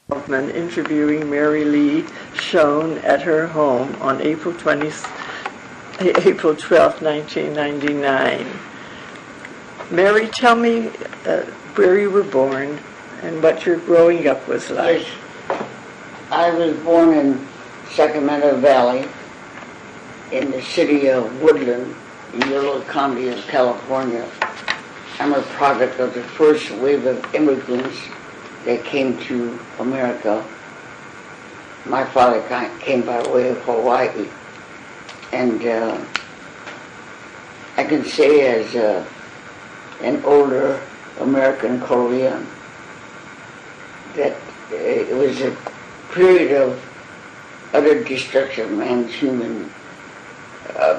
Feldman interviewing Mary Lee Shon at her home on April 12, 1999. Mary, tell me where you were born and what your growing up was like. Yes, I was born in Sacramento Valley, in the city of Woodland, in Yolo County of California. I'm a product of the first wave of immigrants that came to America. My father came by way of Hawaii. And I can say as an older American Korean that it was a period of utter destruction of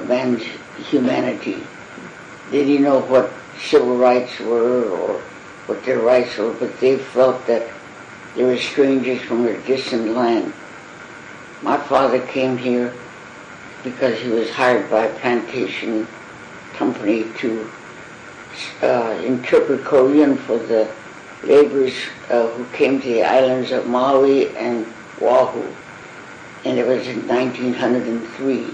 man's humanity. They didn't know what civil rights were or what their rights were, but they felt that they were strangers from a distant land. My father came here because he was hired by a plantation company to interpret Korean for the laborers who came to the islands of Maui and Oahu, and it was in 1903.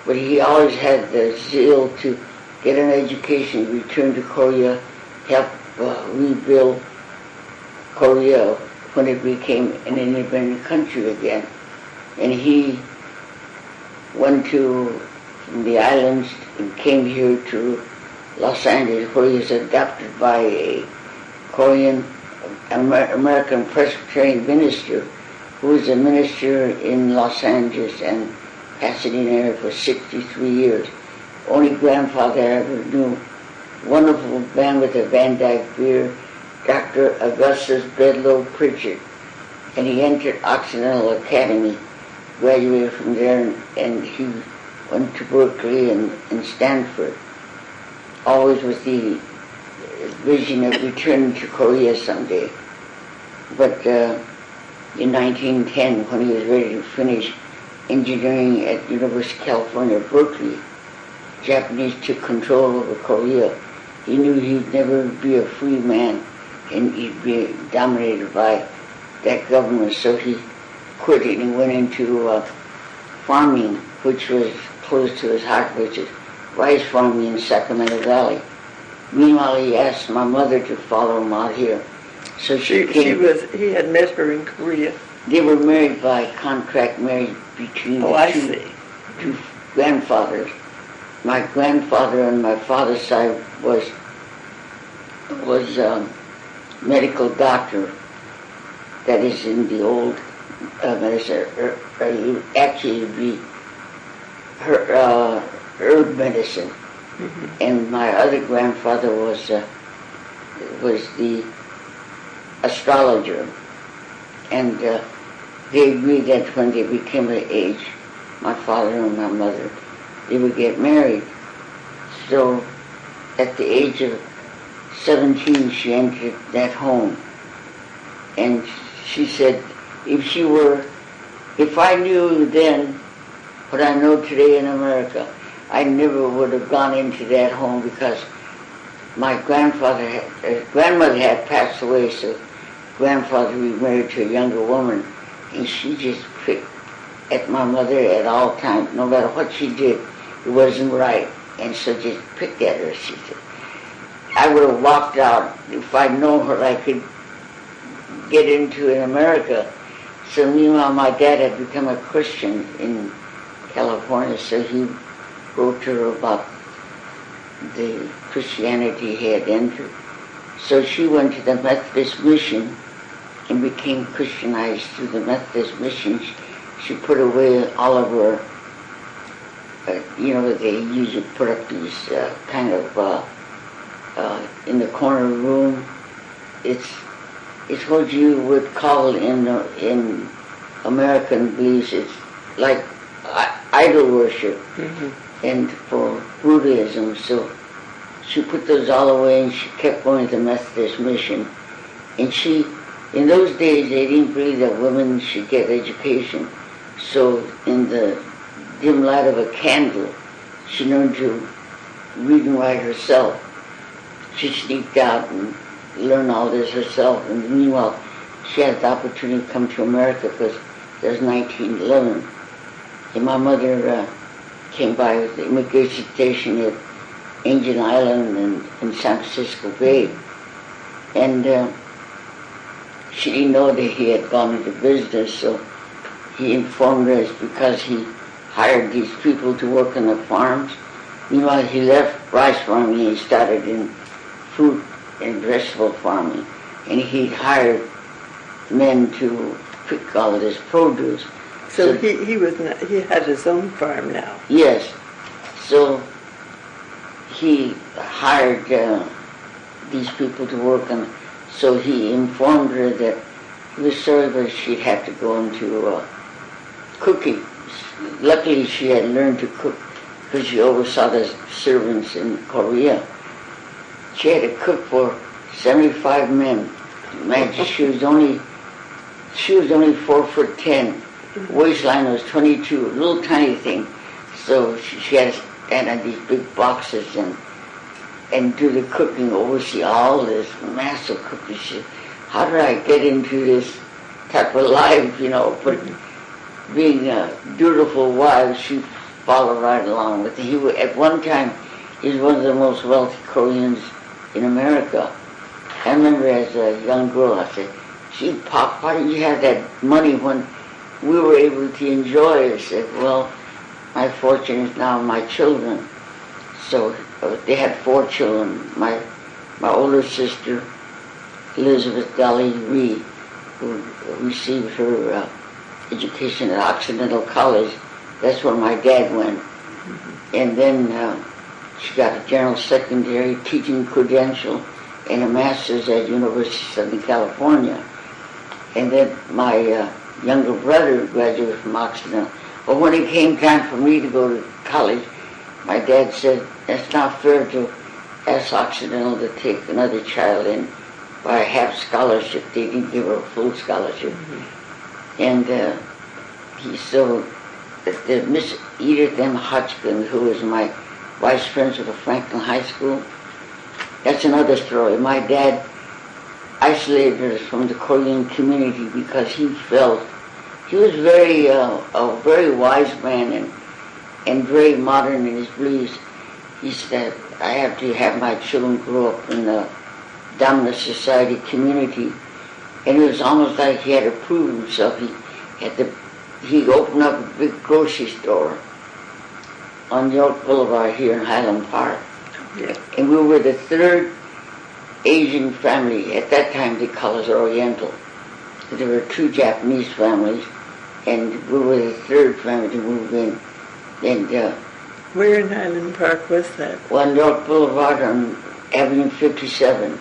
But he always had the zeal to get an education, return to Korea, help rebuild Korea when it became an independent country again. And he went from the islands and came here to Los Angeles, where he was adopted by a Korean American Presbyterian minister who was a minister in Los Angeles and Pasadena area for 63 years. Only grandfather I ever knew. Wonderful man with a Van Dyke beard, Dr. Augustus Bedloe Pritchard. And he entered Occidental Academy, graduated from there, and he went to Berkeley and Stanford, always with the vision of returning to Korea someday. But in 1910, when he was ready to finish engineering at University of California, Berkeley, Japanese took control over Korea. He knew he'd never be a free man and he'd be dominated by that government, so he quit it and went into farming, which was close to his heart, which is rice farming in Sacramento Valley. Meanwhile, he asked my mother to follow him out here. So he had met her in Korea. They were married by contract marriage between two grandfathers. My grandfather on my father's side was a medical doctor. That is in the old medicine. Actually, it would be herb medicine. Mm-hmm. And my other grandfather was the astrologer. And they agreed that when they became of age, my father and my mother, they would get married. So at the age of 17, she entered that home. And she said, if I knew then what I know today in America, I never would have gone into that home, because my grandmother had passed away, so grandfather remarried to a younger woman, and she just picked at my mother at all times. No matter what she did, it wasn't right, and so just picked at her. She said, I would have walked out if I'd known what I could get into in America. So meanwhile, my dad had become a Christian in California, so he wrote to her about the Christianity he had entered. So she went to the Methodist mission and became Christianized through the Methodist mission. She put away all of her, they usually put up these in the corner room. It's what you would call in American beliefs, it's like idol worship. Mm-hmm. And for Buddhism. So she put those all away and she kept going to the Methodist mission. And in those days, they didn't believe that women should get education. So in the dim light of a candle, she learned to read and write herself. She sneaked out and learned all this herself. And meanwhile, she had the opportunity to come to America because it was 1911. And my mother came by the immigration station at Indigent Island in San Francisco Bay. And she didn't know that he had gone into business, so he informed us because he hired these people to work on the farms. Meanwhile, he left rice farming and he started in fruit and vegetable farming. And he hired men to pick all of this produce. So he had his own farm now. Yes. So he hired these people to work on. So he informed her that he was sorry, but she'd have to go into cooking. Luckily, she had learned to cook because she oversaw the servants in Korea. She had to cook for 75 men. Imagine, she was only 4'10". Waistline was 22, a little tiny thing. So she had to stand on these big boxes and do the cooking, oversee all this massive cooking. She said, how did I get into this type of life, But being a dutiful wife, she followed right along with him. At one time, he was one of the most wealthy Koreans in America. I remember as a young girl, I said, gee, Pop, why didn't you have that money when we were able to enjoy it? I said, well, my fortune is now my children. So they had 4 children. My older sister, Elizabeth Dolly Ree, who received her education at Occidental College. That's where my dad went. And then she got a general secondary teaching credential and a master's at University of Southern California. And then my younger brother graduated from Occidental. But when it came time for me to go to college, my dad said, it's not fair to ask Occidental to take another child in by a half scholarship. They didn't give her a full scholarship. Mm-hmm. And Miss Edith M. Hodgkin, who was my vice principal of Franklin High School, that's another story. My dad isolated us from the Korean community because he felt he was a very wise man and very modern in his beliefs. He said, I have to have my children grow up in the dominant society community. And it was almost like he had to prove himself. He opened up a big grocery store on York Boulevard here in Highland Park. Yeah. And we were the 3rd Asian family. At that time they called us Oriental. There were 2 Japanese families, and we were the 3rd family to move in. And where in Highland Park was that? On York Boulevard on Avenue 57.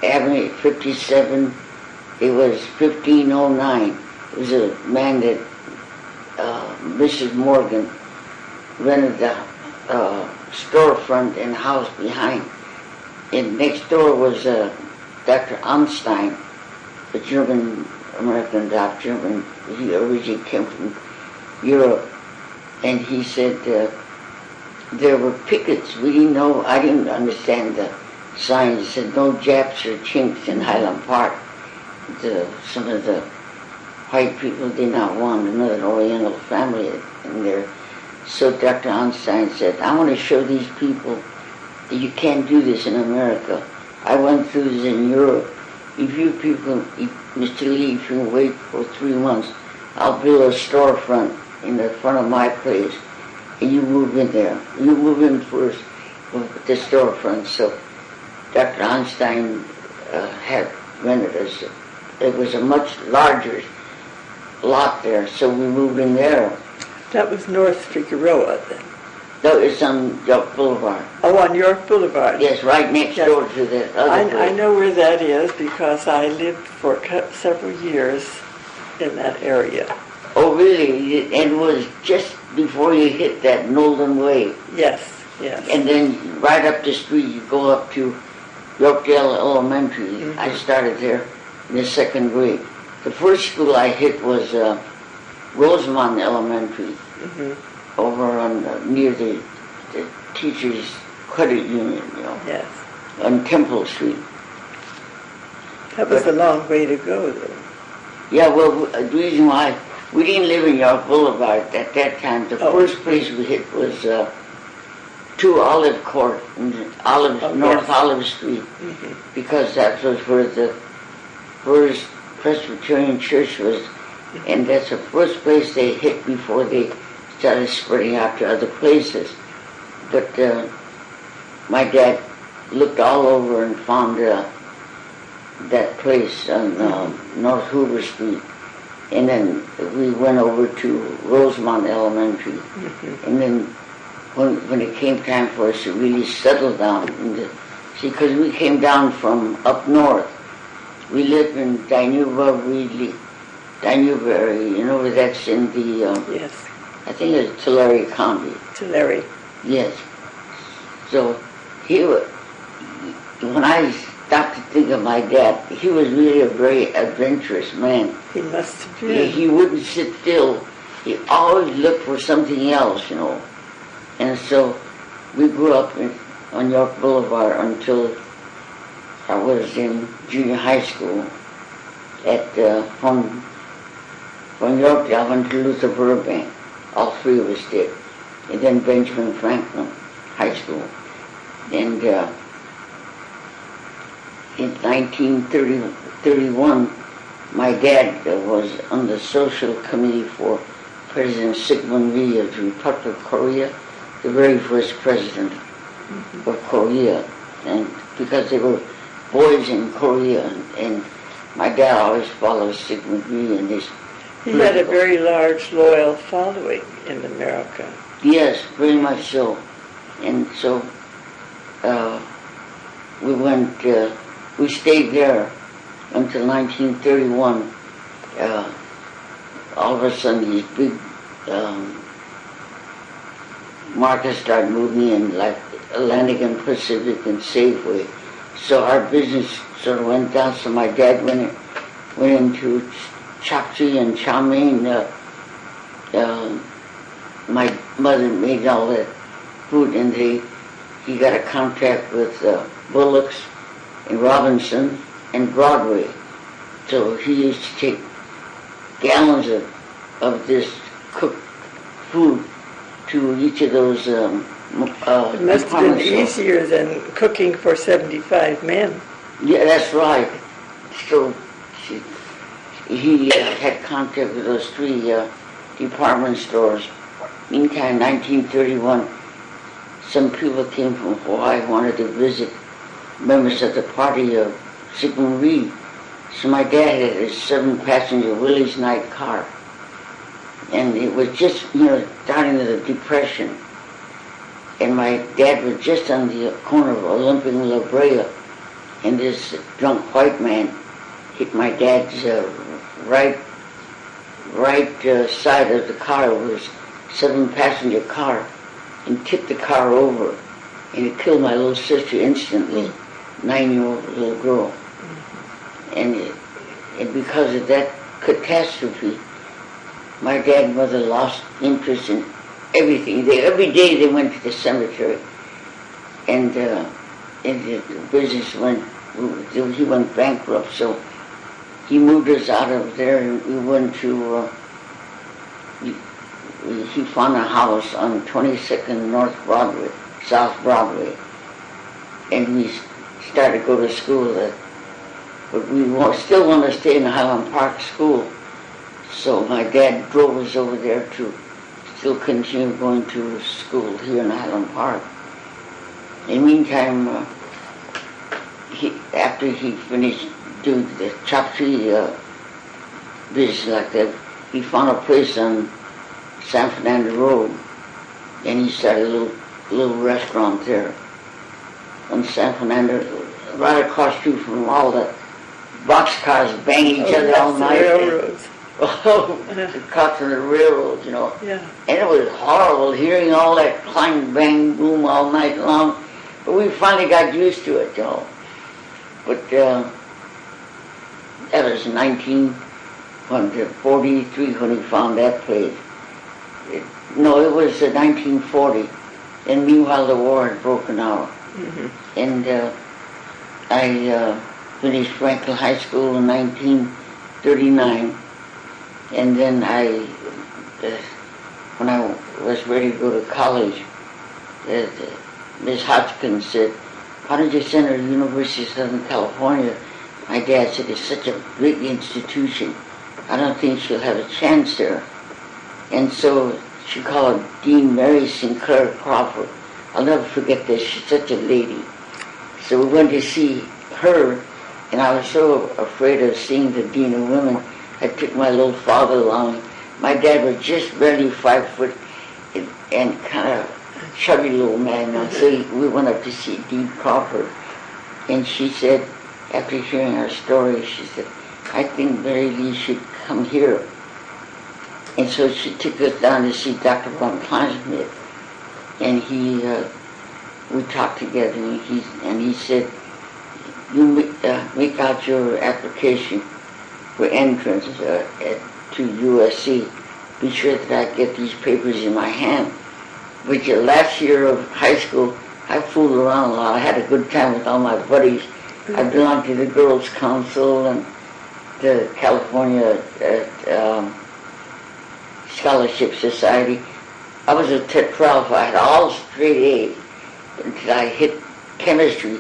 Avenue 57, it was 1509. It was a man that Mrs. Morgan rented the storefront and house behind. And next door was Dr. Einstein, a German-American doctor, and he originally came from Europe. And he said there were pickets. We didn't know, I didn't understand the signs. It said no Japs or Chinks in Highland Park. Some of the white people did not want another Oriental family in there. So Dr. Einstein said, I want to show these people that you can't do this in America. I went through this in Europe. If you people, Mr. Lee, if you wait for 3 months, I'll build a storefront in the front of my place, and you move in there. You move in first with the storefront. So Dr. Einstein had rented us. It was a much larger lot there, so we moved in there. That was North Figueroa then? No, it's on York Boulevard. Oh, on York Boulevard? Yes, right next door to the other place. I know where that is because I lived for several years in that area. Oh, really? And it was just before you hit that Nolden Way. Yes, yes. And then right up the street, you go up to Yorkdale Elementary. Mm-hmm. I started there in the 2nd grade. The first school I hit was Rosemont Elementary, mm-hmm. over on near the Teachers Credit Union, Yes. On Temple Street. That was a long way to go, though. Yeah, well, the reason why we didn't live in York Boulevard at that time. The first place we hit was 2 Olive Court, North Olive Street, because that was where the First Presbyterian Church was, and that's the first place they hit before they started spreading out to other places. But my dad looked all over and found that place on North Hoover Street. And then we went over to Rosemont Elementary. And then when it came time for us to really settle down, because we came down from up north. We lived in Dinuba, Dinubury, you know where that's in the, yes. I think it's Tulare County. Tulare. Yes. So when I stopped to think of my dad, he was really a very adventurous man. He must have been. He wouldn't sit still. He always looked for something else, you know. And so we grew up on York Boulevard until I was in junior high school. From York, I went to Luther Burbank. All 3 of us did. And then Benjamin Franklin High School. And in 1931, my dad was on the social committee for President Sigmund Rhee of the Republic of Korea, the very first president of Korea. And because they were boys in Korea, and my dad always followed Sigmund Rhee in his. He had a very large, loyal following in America. Yes, very much so. And so we stayed there until 1931. All of a sudden, these big markets started moving in, like Atlantic and Pacific and Safeway. So our business sort of went down. So my dad went into chapchi and chow mein. My mother made all that food, and he got a contract with Bullock's and Robinson and Broadway. So he used to take gallons of this cooked food to each of those it must have been easier than cooking for 75 men. Yeah, that's right. So he had contact with those 3 department stores. Meantime, 1931, some people came from Hawaii, wanted to visit members of the party of Sigmund Rhee. So my dad had a 7-passenger Willys Knight car. And it was just, starting of the Depression. And my dad was just on the corner of Olympic and La Brea. And this drunk white man hit my dad's right side of the car. It was a 7-passenger car, and tipped the car over. And it killed my little sister instantly, 9-year-old little girl. And because of that catastrophe, my dad and mother lost interest in everything. Every day they went to the cemetery, and the business he went bankrupt. So he moved us out of there, and we went to. He found a house on 22nd North Broadway, South Broadway, and we started to go to school there. But we still want to stay in Highland Park School. So my dad drove us over there to still continue going to school here in Highland Park. In the meantime, after he finished doing the chapchi business like that, he found a place on San Fernando Road, and he started a little restaurant there on San Fernando, right across the street from all the boxcars banging each other all night. Railroads. The cops on the railroads, Yeah. And it was horrible hearing all that clang, bang, boom all night long. But we finally got used to it, But that was 1943 when he found that place. It was 1940. And meanwhile, the war had broken out. Mm-hmm. And finished Franklin High School in 1939, and then when I was ready to go to college, Miss Hodgkins said, "Why don't you send her to the University of Southern California?" My dad said, "It's such a big institution. I don't think she'll have a chance there." And so she called Dean Mary Sinclair Crawford. I'll never forget this. She's such a lady. So we went to see her, and I was so afraid of seeing the Dean of Women, I took my little father along. My dad was just barely 5 foot and kind of chubby little man. So we went up to see Dean Crawford, and she said, after hearing our story, she said, "I think Mary Lee should come here." And so she took us down to see Dr. Von Kleinsmith, and we talked together, and he said, "You make out your application for entrance to USC. Be sure that I get these papers in my hand." Which last year of high school, I fooled around a lot. I had a good time with all my buddies. I belonged to the Girls' Council and the California Scholarship Society. I was a tetralpha. I had all straight A's until I hit chemistry,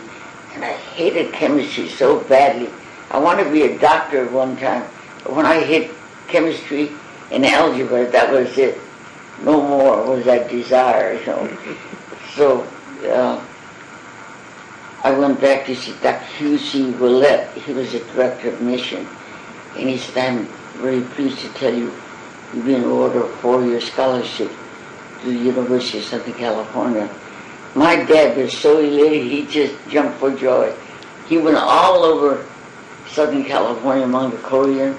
and I hated chemistry so badly. I wanted to be a doctor at one time, but when I hit chemistry and algebra, that was it. No more was that desire, So I went back to see Dr. Hugh Willett. He was the director of mission, and he said, "I'm very pleased to tell you you've been awarded a 4-year scholarship to the University of Southern California." My dad was so elated, he just jumped for joy. He went all over Southern California among the Korean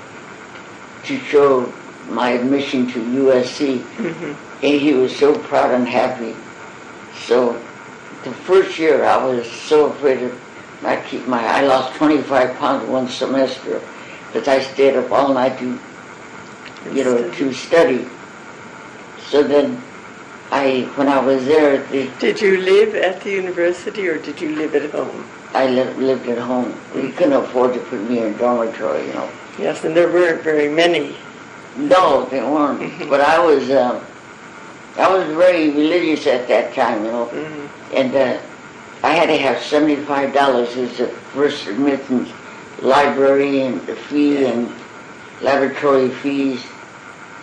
to show my admission to USC, and he was so proud and happy. So the first year I was so afraid of not keep I lost 25 pounds one semester because I stayed up all night to study. So then when I was there, Did you live at the university or did you live at home? I lived at home. We couldn't afford to put me in a dormitory, Yes, and there weren't very many. No, they weren't. But I was very religious at that time, and I had to have $75 as the first admittance, library and the fee and laboratory fees,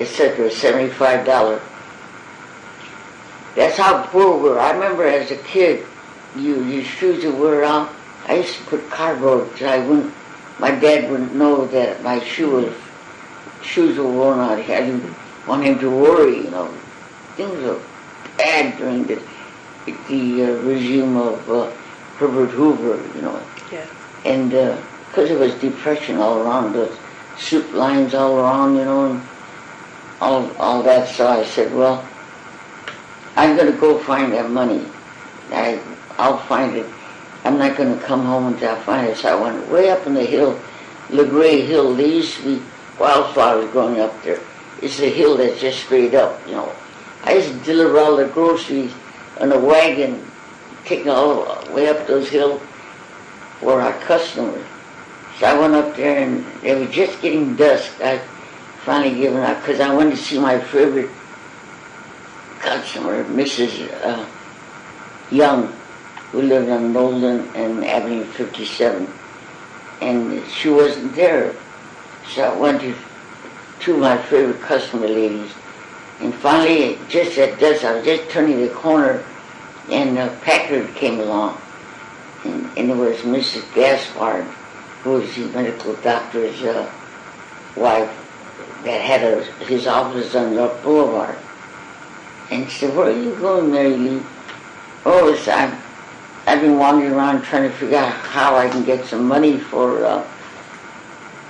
etc. $75. That's how poor we were. I remember as a kid, your shoes would wear out. I used to put cardboard so my dad wouldn't know that my shoes were worn out. I didn't want him to worry, Things were bad during the regime of Herbert Hoover, Yeah. And because it was depression all around, the soup lines all around, and all that. So I said, well, I'm going to go find that money. I'll find it. I'm not going to come home until I find it. So I went way up in the hill, LeGray Hill. There used to be wildflowers growing up there. It's a hill that's just straight up, I used to deliver all the groceries on a wagon, taking all the way up those hills for our customers. So I went up there, and it was just getting dusk. I finally given up because I wanted to see my favorite customer, Mrs. Young, who lived on Nolan and Avenue 57, and she wasn't there. So I went to two of my favorite customer ladies, and finally, just at dusk, I was just turning the corner, and Packard came along, and it was Mrs. Gaspard, who was the medical doctor's wife, that had his office on York Boulevard. And she said, "Where are you going, Mary Lee?" "Oh, I've been wandering around trying to figure out how I can get some money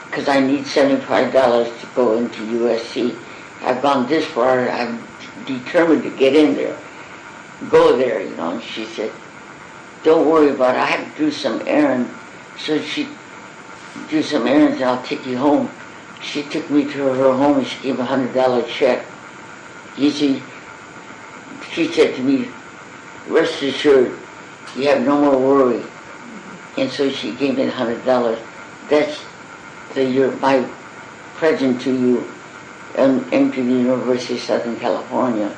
because I need $75 to go into USC. I've gone this far, I'm determined to get in there, go there, And she said, "Don't worry about it, I have to do some errands." So she do some errands and I'll take you home. She took me to her home and she gave a $100 check. You see, she said to me, "Rest assured, you have no more worry." And so she gave me $100. That's my present to you and to the University of Southern California.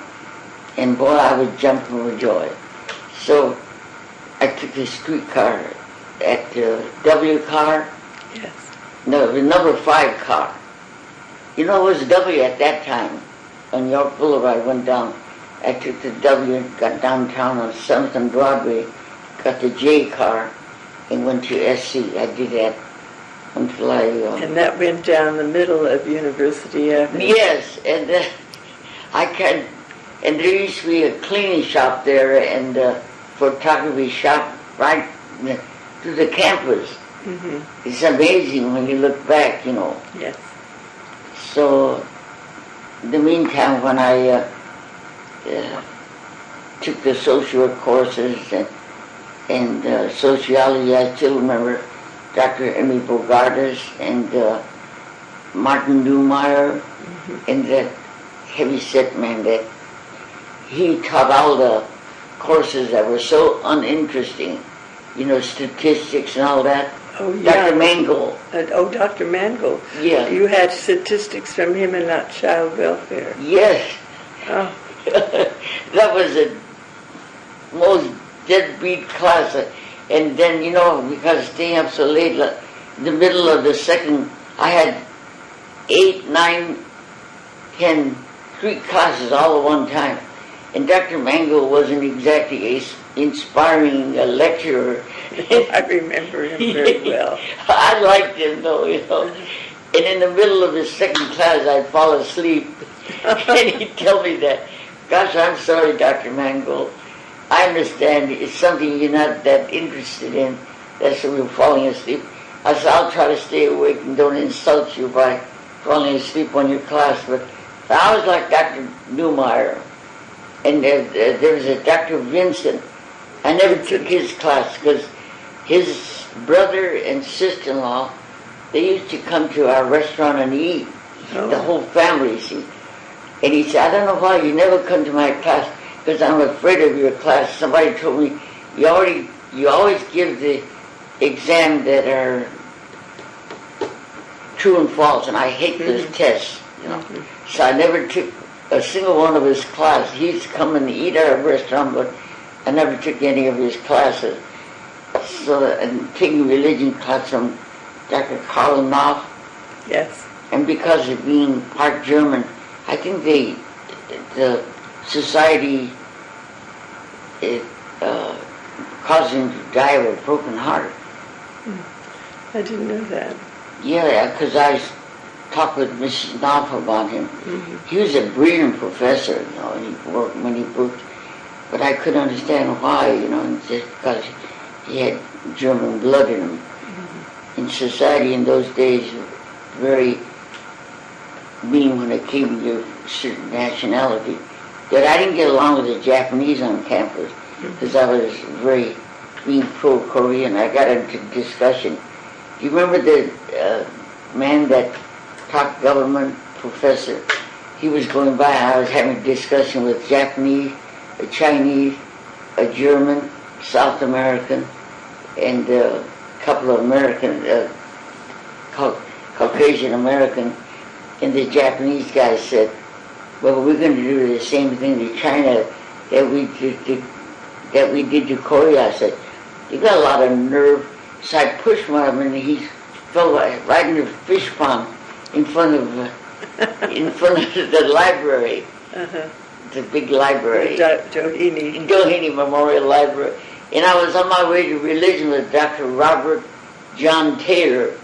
And boy, I was jumping with joy. So I took the streetcar at the W car. Yes. No, the number 5 car. You know, it was W at that time. On York Boulevard, went down. I took the W and got downtown on 7th and Broadway, got the J car, and went to SC. I did that until I... and that went down the middle of University Avenue. Yes, and and there used to be a cleaning shop there and a photography shop right through the campus. Mm-hmm. It's amazing when you look back, you know. Yes. So, in the meantime, when I took the social work courses and sociology, I still remember Dr. Emmy Bogartis and Martin Newmeyer, and that heavy-set man that he taught all the courses that were so uninteresting, you know, statistics and all that. Oh, yeah. Dr. Mangold. Dr. Mangold. Yeah. You had statistics from him and not child welfare. Yes. Oh. That was the most deadbeat class. And then, you know, because staying up so late, in the middle of the second, I had 8, 9, 10, 3 classes all at one time. And Dr. Mangold wasn't exactly an inspiring lecturer. I remember him very well. I liked him though, you know. And in the middle of his second class, I'd fall asleep. And he'd tell me that, gosh, I'm sorry, Dr. Mangold. I understand it's something you're not that interested in. That's why you're falling asleep. I said, I'll try to stay awake and don't insult you by falling asleep on your class. But I was like Dr. Newmeyer. And there was a Dr. Vincent. I never took his class because his brother and sister-in-law, they used to come to our restaurant and eat. Oh. The whole family, you see. And he said, I don't know why you never come to my class because I'm afraid of your class. Somebody told me, you always give the exam that are true and false, and I hate those tests, you know. So I never took a single one of his class. He used to come and eat at our restaurant, but I never took any of his classes. So, and taking religion class from Dr. Karl Knopf. Yes. And because of being part German, I think the society caused him to die of a broken heart. I didn't know that. Yeah, because I talked with Mrs. Knopf about him. Mm-hmm. He was a brilliant professor, you know, and he wrote many books, but I couldn't understand why, you know, just because he had German blood in him. Mm-hmm. In society in those days, very mean when it came to a certain nationality. That I didn't get along with the Japanese on campus because I was very being pro-Korean. I got into discussion. Do you remember the man that taught government, professor? He was going by and I was having a discussion with Japanese, a Chinese, a German, South American, and a couple of American, Caucasian American. And the Japanese guy said, well, we're going to do the same thing to China that we did to Korea. I said, you got a lot of nerve. So I pushed him and he fell right in the fish pond in front of the library, the big library. Doheny Memorial Library. And I was on my way to religion with Dr. Robert John Taylor.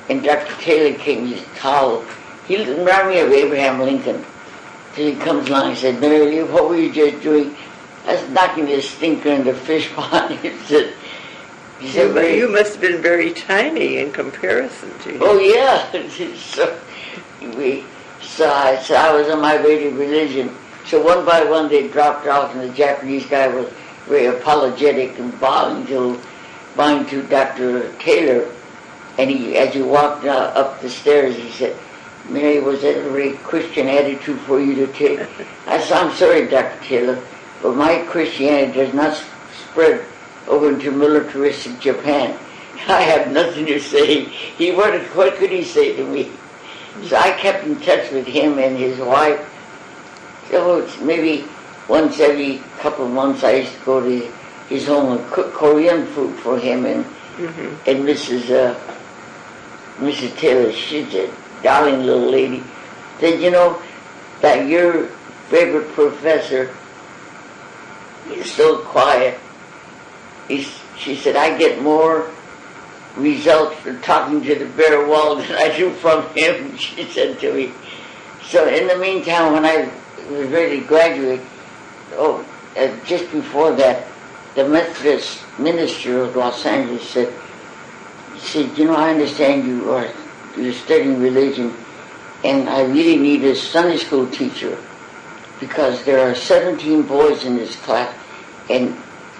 And Dr. Taylor came, he's tall. He reminded me of Abraham Lincoln. So he comes along and said, Mary Lee, what were you just doing? I was knocking this stinker in the fish pond. He said, you must have been very tiny in comparison to him. Oh, yeah. So I was on my way to religion. So one by one they dropped off, and the Japanese guy was very apologetic and bowing to Dr. Taylor. And as he walked up the stairs, he said, Mary, was that a very Christian attitude for you to take? I said, I'm sorry, Dr. Taylor, but my Christianity does not spread over into militaristic Japan. I have nothing to say. What could he say to me? So I kept in touch with him and his wife. So maybe once every couple of months I used to go to his home and cook Korean food for him and Mrs. Taylor. She's a darling little lady. Said, you know, that your favorite professor is so quiet. She said, I get more results from talking to the bare wall than I do from him, she said to me. So in the meantime, when I was ready to graduate, just before that, the Methodist minister of Los Angeles said, you know, I understand you're studying religion, and I really need a Sunday school teacher because there are 17 boys in this class, and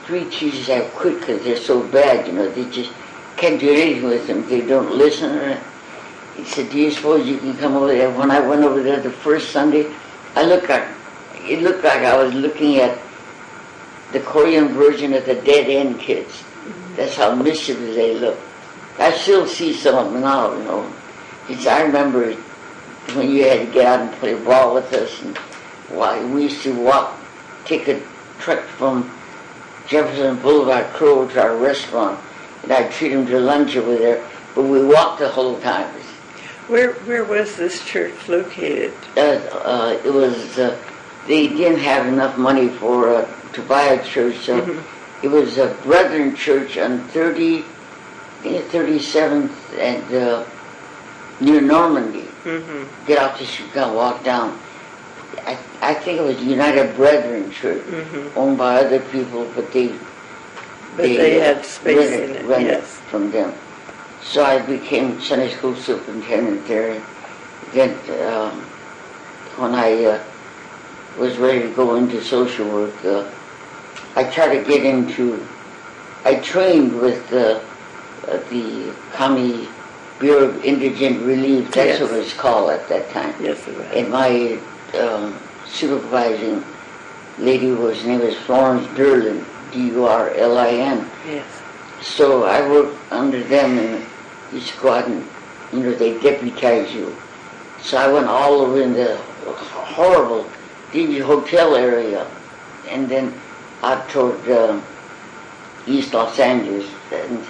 3 teachers have quit because they're so bad, you know, they just can't do anything with them. They don't listen. He said, do you suppose you can come over there? When I went over there the first Sunday, it looked like I was looking at the Korean version of the Dead End Kids. That's how mischievous they look. I still see some of them now, you know. I remember when you had to get out and play ball with us, and we used to take a truck from Jefferson Boulevard Crow to our restaurant, and I'd treat them to lunch over there, but we walked the whole time. Where was this church located? It was, they didn't have enough money to buy a church, so it was a Brethren Church on 37th and near Normandy. Get off the street, walk down. I think it was United Brethren Church, owned by other people, but they had space in it, rented from them. So I became Sunday school superintendent there. Then when I was ready to go into social work, I tried to get I trained with the County Bureau of Indigent Relief, that's what it was called at that time. Yes, it was. And my supervising lady name was Florence Durlin, Durlin. Yes. So I worked under them, and you used to go out and, they deputize you. So I went all over in the horrible dingy hotel area, and then out toward East Los Angeles, and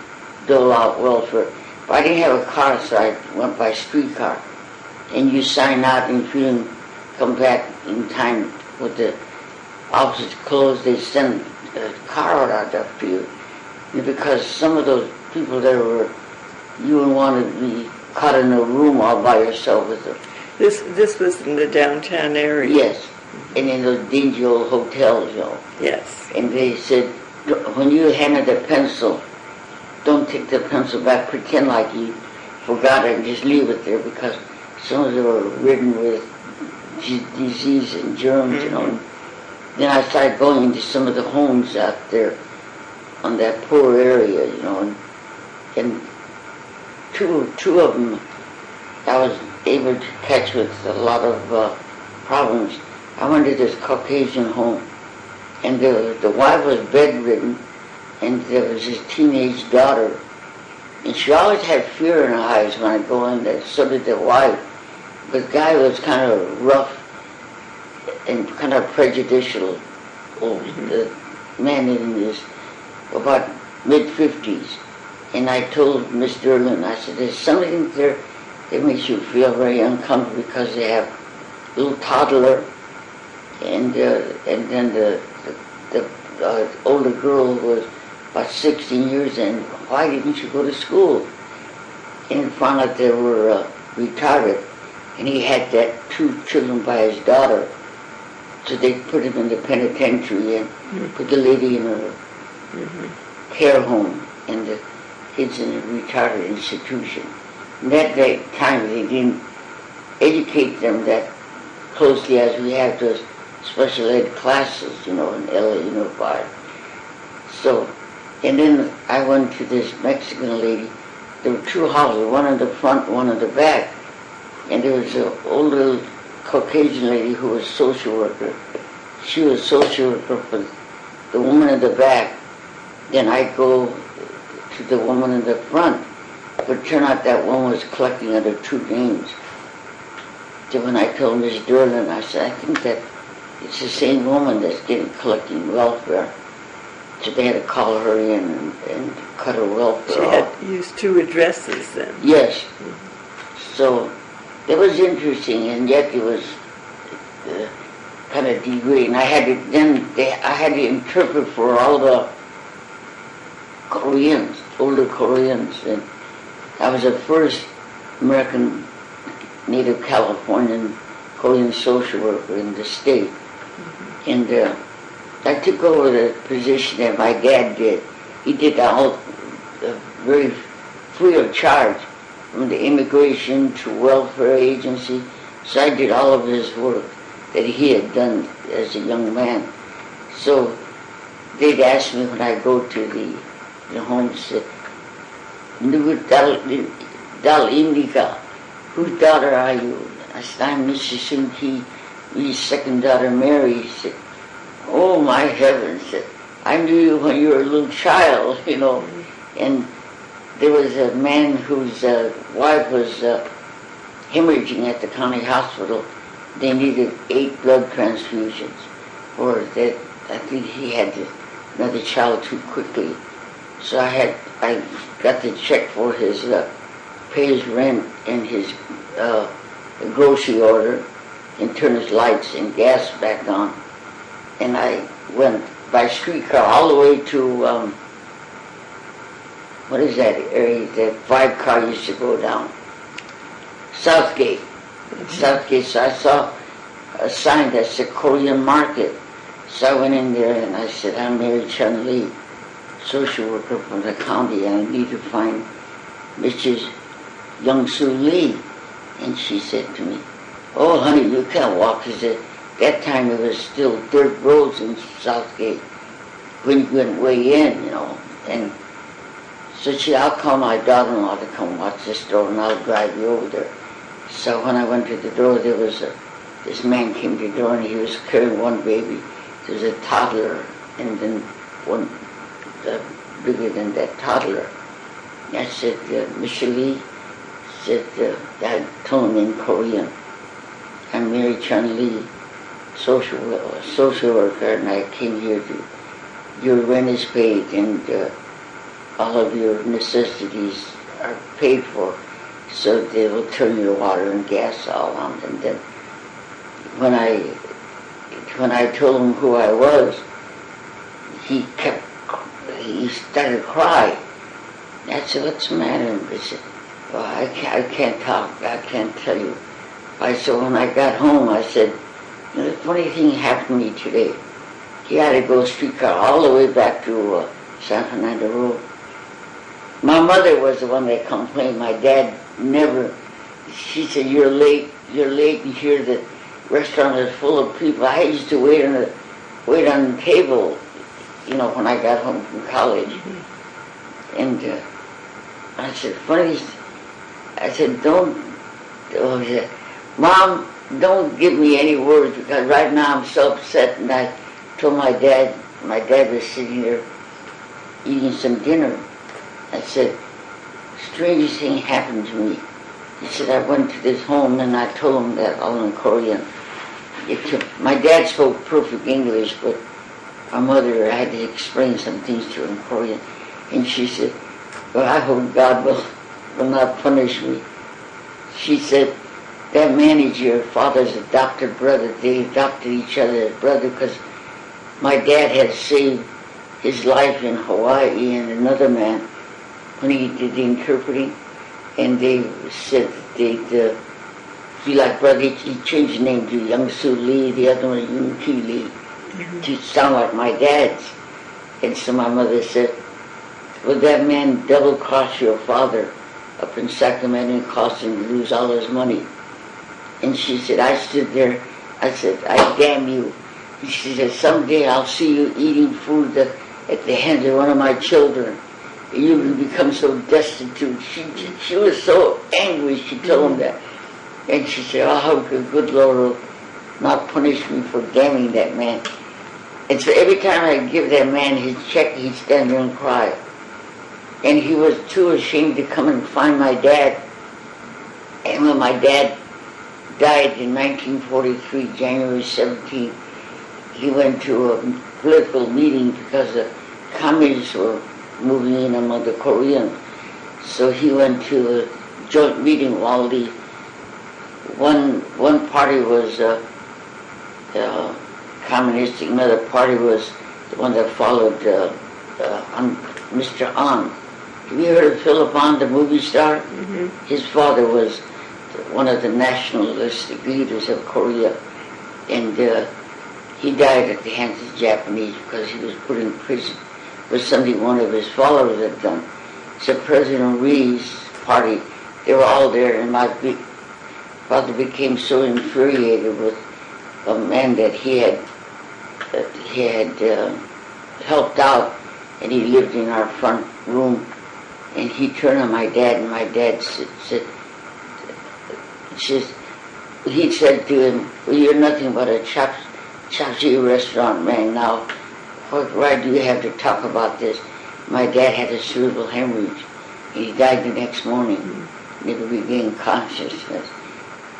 dole out welfare. But I didn't have a car, so I went by streetcar. And you sign out, and if you didn't come back in time with the offices closed, they send a car out after you. And because some of those people there you wouldn't want to be caught in a room all by yourself with them. This was in the downtown area? Yes, and in those dingy old hotels, Yes. And they said, when you handed a pencil, don't take the pencil back, pretend like you forgot it and just leave it there, because some of them were ridden with disease and germs, Then I started going into some of the homes out there on that poor area, and two of them I was able to catch with a lot of problems. I went to this Caucasian home, and the wife was bedridden, and there was his teenage daughter, and she always had fear in her eyes when I go in there. So did the wife. But the guy was kind of rough and kind of prejudicial. The man in his about mid-50s. And I told Miss Durlin, I said, there's something there that makes you feel very uncomfortable, because they have a little toddler, and then the older girl was about 16 years, and why didn't you go to school? And found out they were retarded, and he had 2 children by his daughter. So they put him in the penitentiary and put the lady in a care home, and the kids in a retarded institution. And that time they didn't educate them that closely as we have those special ed classes, in LA Unified. So, and then I went to this Mexican lady. There were 2 houses, one in the front, one in the back. And there was an old little Caucasian lady who was a social worker. She was a social worker for the woman in the back. Then I go to the woman in the front, but it turned out that woman was collecting under two names. So when I told Miss Durlin, I said, I think that it's the same woman that's collecting welfare. So they had to call her in and cut her welfare She off. had used two addresses then. Yes. So it was interesting, and yet it was kind of degrading. I had to interpret for all the Koreans, older Koreans, and I was the first American Native Californian Korean social worker in the state. And I took over the position that my dad did. He did all very free of charge, from the immigration to welfare agency. So I did all of his work that he had done as a young man. So they'd ask me when I go to the homes, Dal Indica, whose daughter are you? I said, I'm Mrs. Sun-Ki, his second daughter Mary. He said, oh my heavens, I knew you when you were a little child, you know. And there was a man whose wife was hemorrhaging at the county hospital. They needed 8 blood transfusions for that. I think he had another child too quickly. So I got the check for his pay his rent and his grocery order and turn his lights and gas back on. And I went by streetcar all the way to, what is that area that 5 car used to go down? Southgate. Southgate. So I saw a sign that said Korean Market. So I went in there and I said, I'm Mary Chun Lee, social worker from the county, and I need to find Mrs. Young Soo Lee. And she said to me, oh honey, you can't walk. She said, that time it was still dirt roads in Southgate when you went way in, you know. And so I'll call my daughter-in-law to come watch the store and I'll drive you over there. So when I went to the door, there was this man came to the door and he was carrying one baby. There was a toddler and then one bigger than that toddler. I said, Miss Lee, said, I told him in Korean, I'm Mary Chun Lee, social worker, and I came here to, your rent is paid and all of your necessities are paid for, so they will turn your water and gas all on. And then when I told him who I was, he started crying. I said, what's the matter? He said, well, I can't talk, I can't tell you. I said, when I got home, I said, you know, the funny thing happened to me today. He had to go streetcar all the way back to San Fernando Road. My mother was the one that complained. My dad never. She said, you're late, and here the restaurant is full of people. I used to wait on the table, you know, when I got home from college. And I said, funny, I said, Mom, don't give me any words because right now I'm so upset. And I told my dad was sitting there eating some dinner. I said, strangest thing happened to me. He said, I went to this home and I told him that all in Korean. My dad spoke perfect English, but my mother, I had to explain some things to her in Korean. And she said, well, I hope God will not punish me. She said, that man is your father's adopted brother. They adopted each other as brother because my dad had saved his life in Hawaii and another man when he did the interpreting. And they said they'd be like brother. He changed the name to Young Soo Lee, the other one Yoon Ki Lee, to sound like my dad's. And so my mother said, well, that man double-crossed your father up in Sacramento and caused him to lose all his money. And she said, I stood there, I said, I damn you. She said, someday I'll see you eating food at the hands of one of my children. You will become so destitute. She was so angry, she told him that. And she said, I hope the good Lord will not punish me for damning that man. And so every time I give that man his check, he'd stand there and cry. And he was too ashamed to come and find my dad. And when my dad died in 1943, January 17th, he went to a political meeting because the communists were moving in among the Koreans. So he went to a joint meeting with all the, one party was communistic, another party was the one that followed Mr. An. Have you heard of Philip An, the movie star? Mm-hmm. His father was one of the nationalistic leaders of Korea, and he died at the hands of the Japanese because he was put in prison for something one of his followers had done. So President Lee's party, they were all there, and my father became so infuriated with a man that he had helped out, and he lived in our front room, and he turned on my dad, and my dad he said to him, well, you're nothing but a chapsi restaurant man now. What right do you have to talk about this? My dad had a cerebral hemorrhage, and he died the next morning. Never regained consciousness.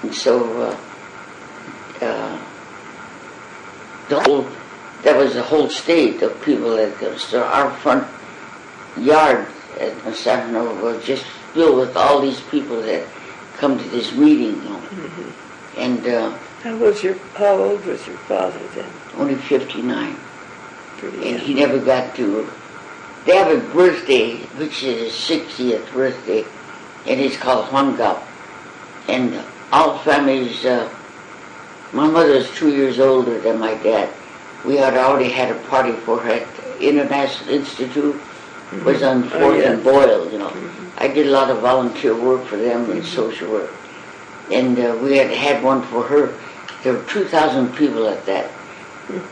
And so that was the whole state of people that goes. So our front yard at Masano was just filled with all these people that come to this meeting, you know. Mm-hmm. And How old was your father then? only 59. Pretty And young. he never got to. They have a birthday, which is his 60th birthday, and it's called Hwangap. And all families, my mother was 2 years older than my dad. We had already had a party for her at the International Institute, was on 4th and Boyle, you know. I did a lot of volunteer work for them in social work. And we had one for her. There were 2,000 people at that.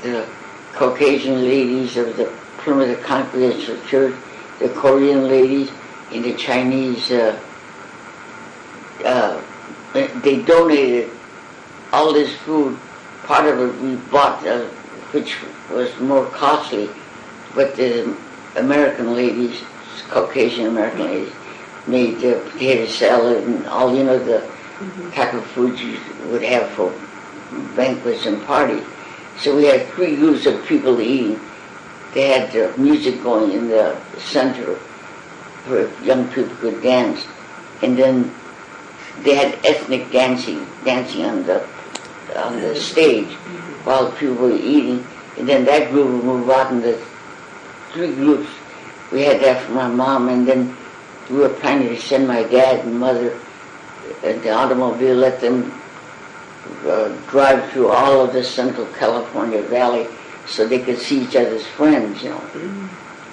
The Caucasian ladies of the Plymouth Congregational Church, the Korean ladies, and the Chinese. They donated all this food. Part of it we bought, which was more costly, but the American ladies, Caucasian American ladies, made potato salad and all, you know, the type of food you would have for banquets and parties. So we had 3 groups of people eating. They had music going in the center where young people could dance. And then they had ethnic dancing on the stage while people were eating. And then that group would move out in the 3 groups. We had that for my mom, and then we were planning to send my dad and mother in the automobile, let them drive through all of the Central California Valley so they could see each other's friends, you know.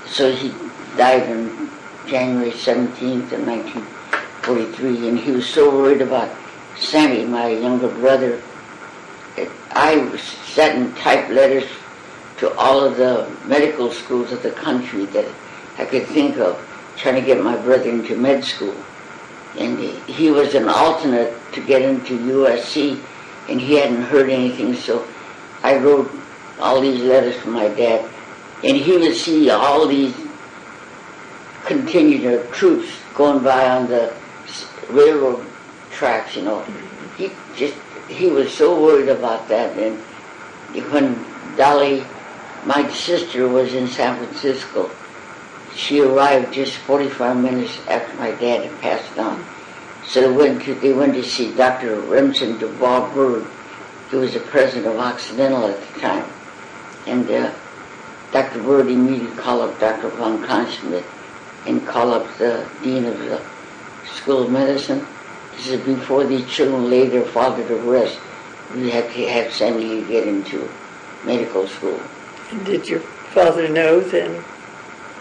So he died on January 17th of 1943, and he was so worried about Sammy, my younger brother. I sat and typed letters to all of the medical schools of the country that I could think of, trying to get my brother into med school. And he was an alternate to get into USC, and he hadn't heard anything, so I wrote all these letters to my dad. And he would see all these contingent of troops going by on the railroad tracks, you know. He was so worried about that. And when Dolly, my sister, was in San Francisco, she arrived just 45 minutes after my dad had passed on. So they went to see Dr. Remsen Dubois Bird. He was the president of Occidental at the time. And Dr. Bird immediately called up Dr. von Conschmidt and called up the dean of the School of Medicine. He said, before these children lay their father to rest, we have to have Sammy get into medical school. And did your father know then?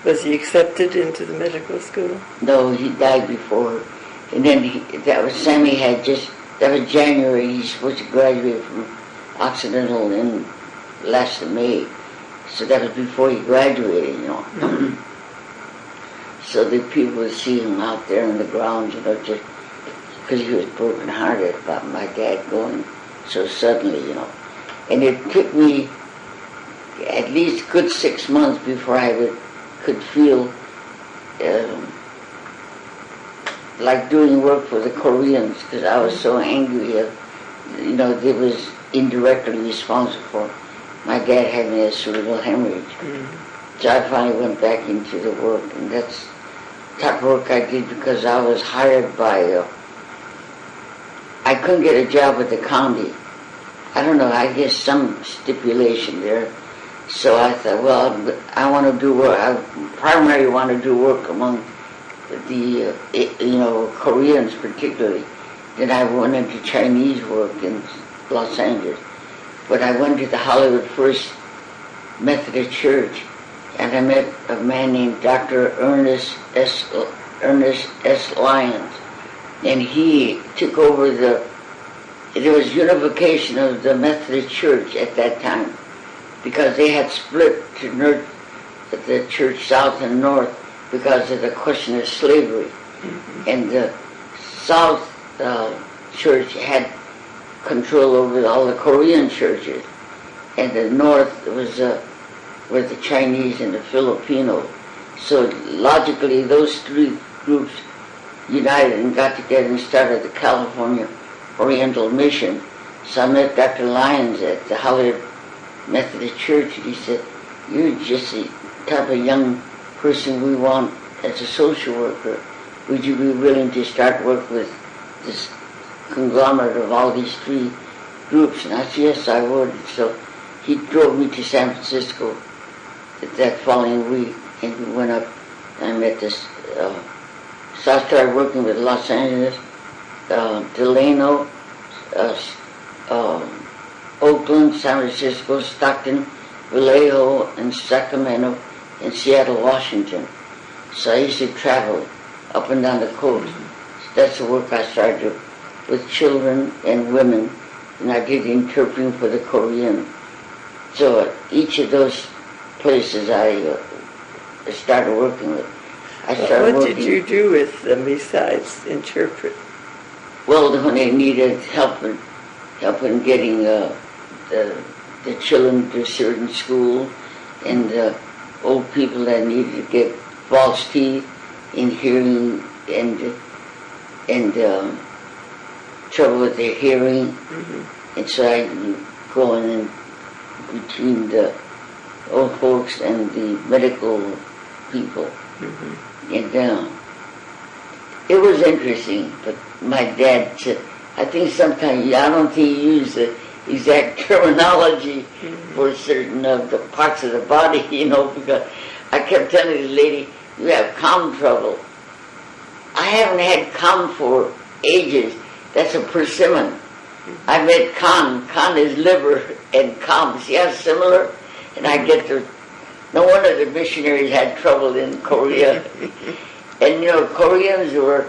Was he accepted into the medical school? No, he died before. And then that was January. He's supposed to graduate from Occidental in last May. So that was before he graduated, you know. So the people would see him out there on the grounds, you know, just because he was broken-hearted about my dad going so suddenly, you know. And it took me at least a good 6 months before I could feel like doing work for the Koreans because I was so angry they was indirectly responsible for my dad having a cerebral hemorrhage. So I finally went back into the work, and that's the type of work I did because I was hired by, I couldn't get a job with the county. I don't know, I guess some stipulation there. So I thought, well, I want to do work, I primarily want to do work among the, Koreans particularly. Then I went into Chinese work in Los Angeles. But I went to the Hollywood First Methodist Church, and I met a man named Dr. Ernest S. Lyons, and he took over there was unification of the Methodist Church at that time, because they had split to the church south and north because of the question of slavery. And the South Church had control over all the Korean churches, and the North was were the Chinese and the Filipino. So logically, those three groups united and got together and started the California Oriental Mission. So I met Dr. Lyons at the Hollywood Methodist Church, and he said, "You're just the type of young person we want as a social worker. Would you be willing to start work with this conglomerate of all these three groups?" And I said, "Yes, I would." So he drove me to San Francisco that following week, and we went up and I met this. So I started working with Los Angeles, Delano, Oakland, San Francisco, Stockton, Vallejo, and Sacramento, and Seattle, Washington. So I used to travel up and down the coast. That's the work I started with children and women, and I did interpreting for the Korean. So each of those places I started working with. What did you do with them besides interpret? Well, when they needed help in getting the children to a certain school, and the old people that needed to get false teeth in hearing and trouble with their hearing, and so I go in between the old folks and the medical people, and it was interesting. But my dad said, I think sometimes I don't think he used the exact terminology for certain of the parts of the body, because I kept telling this lady, "You have comm trouble." I haven't had comm for ages. That's a persimmon. I met con. Con is liver, and comm. See how similar? And I get to. No wonder the missionaries had trouble in Korea. And Koreans were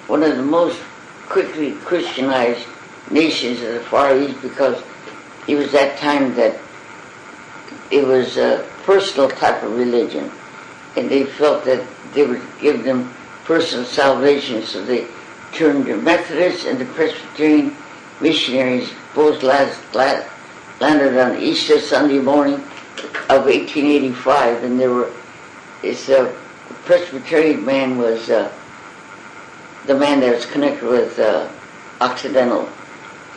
one of the most quickly Christianized nations of the Far East, because it was that time that it was a personal type of religion, and they felt that they would give them personal salvation, so they turned the Methodists and the Presbyterian missionaries. Both landed on Easter Sunday morning of 1885, and the Presbyterian man was the man that was connected with Occidental,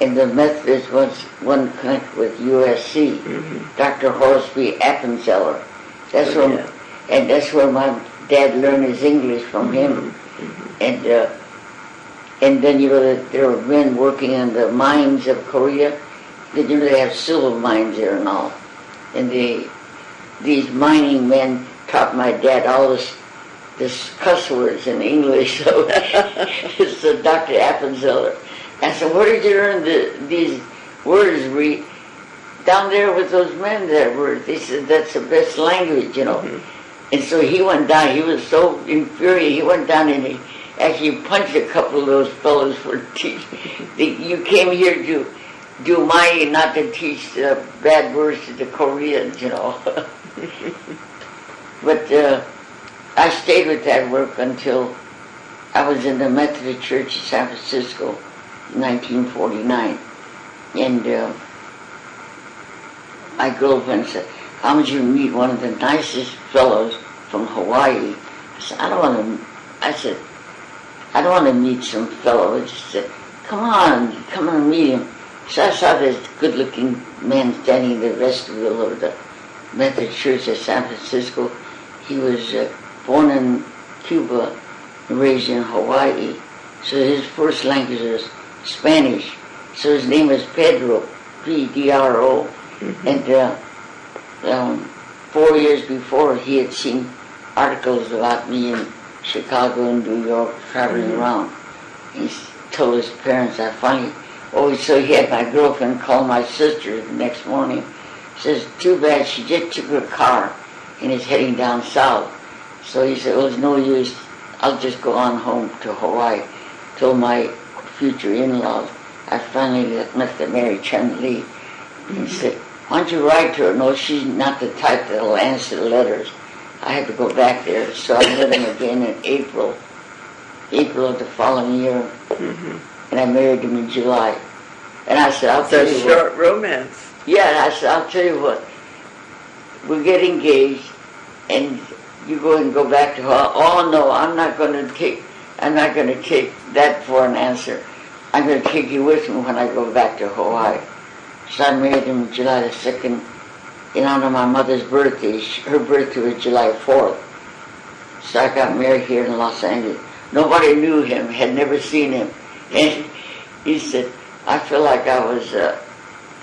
and the Methodist was one connected with USC, Dr. Horsby Appenzeller. That's where my dad learned his English from him. And then there were men working in the mines of Korea. They have silver mines there and all. And these mining men taught my dad all this cuss words in English. So it's Dr. Appenzeller. I said, "Where did you learn these words, Reed?" "Down there with those men that were." They said, "That's the best language, And so he went down. He was so infuriated. He went down and he actually punched a couple of those fellows for teaching. "You came here to do my, not to teach bad words to the Koreans, But I stayed with that work until I was in the Methodist Church in San Francisco in 1949. And my girlfriend said, "How would you meet one of the nicest fellows from Hawaii?" I said, I don't want to meet some fellow. She said, come on, meet him. So I saw this good-looking man standing in the vestibule of the Methodist Church at San Francisco. He was born in Cuba and raised in Hawaii. So his first language was Spanish. So his name was Pedro, P-D-R-O. And 4 years before, he had seen articles about me in Chicago and New York, traveling around. He told his parents, so he had my girlfriend call my sister the next morning. He says, too bad, she just took her car and is heading down south. So he said, it's no use, I'll just go on home to Hawaii. Told my future in-laws, I finally met the Mary Chun Lee. He said, why don't you write to her? No, she's not the type that'll answer letters. I had to go back there, so I met him again in April of the following year, and I married him in July. And I said, I'll tell you what. It's a short romance. Yeah, and I said, I'll tell you what. We'll get engaged, and you go and go back to her. Oh no, I'm not going to take that for an answer. I'm going to take you with me when I go back to Hawaii. So I married him July the 2nd in honor of my mother's birthday. Her birthday was July 4th. So I got married here in Los Angeles. Nobody knew him, had never seen him. And he said, I feel like I was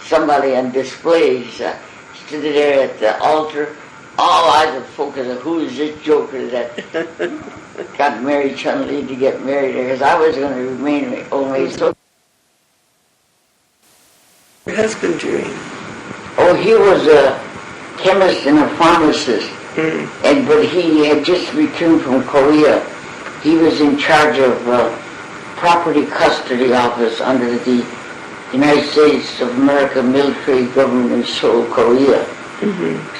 somebody on display. He stood there at the altar. All eyes were focused on who is this joker that got Mary Chun Lee to get married there, because I was going to remain only so. Your husband doing? Oh, he was a chemist and a pharmacist, but he had just returned from Korea. He was in charge of property custody office under the United States of America military government in Seoul, Korea.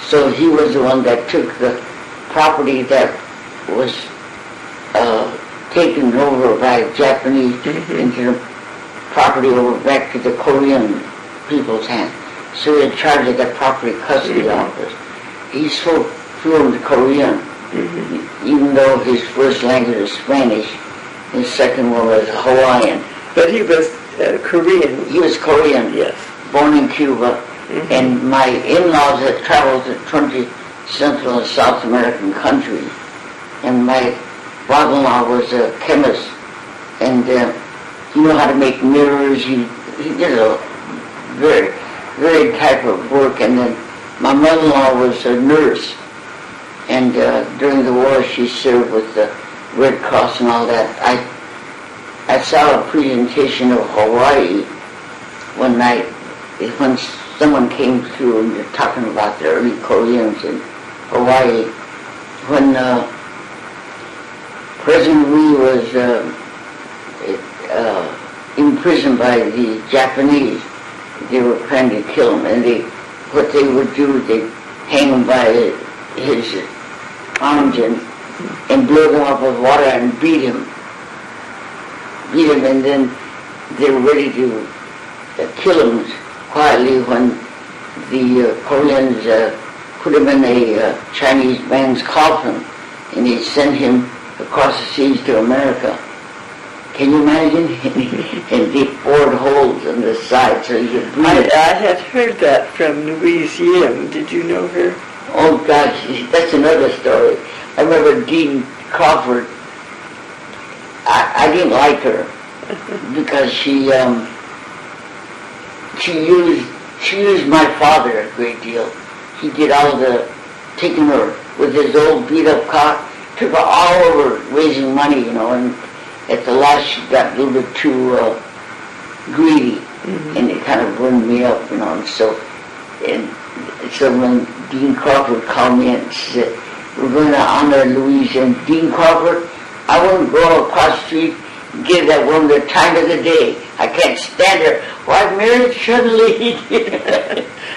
So he was the one that took the property that was taken over by Japanese into the property over back to the Korean people's hands. So he had charge of the property custody office. He spoke fluent Korean, even though his first language was Spanish. His second one was Hawaiian. But he was Korean. He was Korean, yes, born in Cuba. And my in-laws had traveled to 20 Central and South American countries. And my father-in-law was a chemist. And he knew how to make mirrors. He did a very, very type of work. And then my mother-in-law was a nurse. And during the war, she served with the Red Cross and all that. I saw a presentation of Hawaii one night when someone came through and they're talking about the early Koreans in Hawaii. When President Lee was imprisoned by the Japanese, they were trying to kill him, and what they would do, they'd hang him by his arms and blow him up with water and beat him, and then they were ready to kill him quietly when the Koreans put him in a Chinese man's coffin, and they sent him across the seas to America. Can you imagine? And they bored holes in the side so you could breathe. I had heard that from Louise Yim. Did you know her? Oh gosh, that's another story. I remember Dean Crawford. I didn't like her because she used my father a great deal. He did all the taking her with his old beat up car, took her all over raising money, and at the last she got a little bit too greedy, and it kind of burned me up, and so when Dean Crawford called me and said, we're going to honor Louise, and Dean Crawford, I won't go across the street and give that woman the time of the day. I can't stand her. Why, Mary Chun Lee?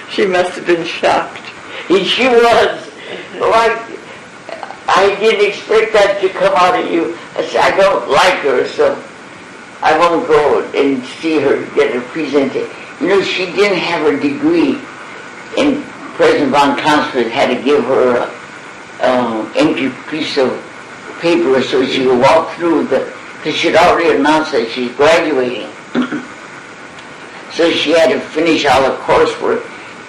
She must have been shocked. She was. Well, I didn't expect that to come out of you. I said, I don't like her, so I won't go and see her get a presentation. She didn't have her degree, and President von Clausewitz had to give her an empty piece of paper so she could walk through because she'd already announced that she's graduating. So she had to finish all the coursework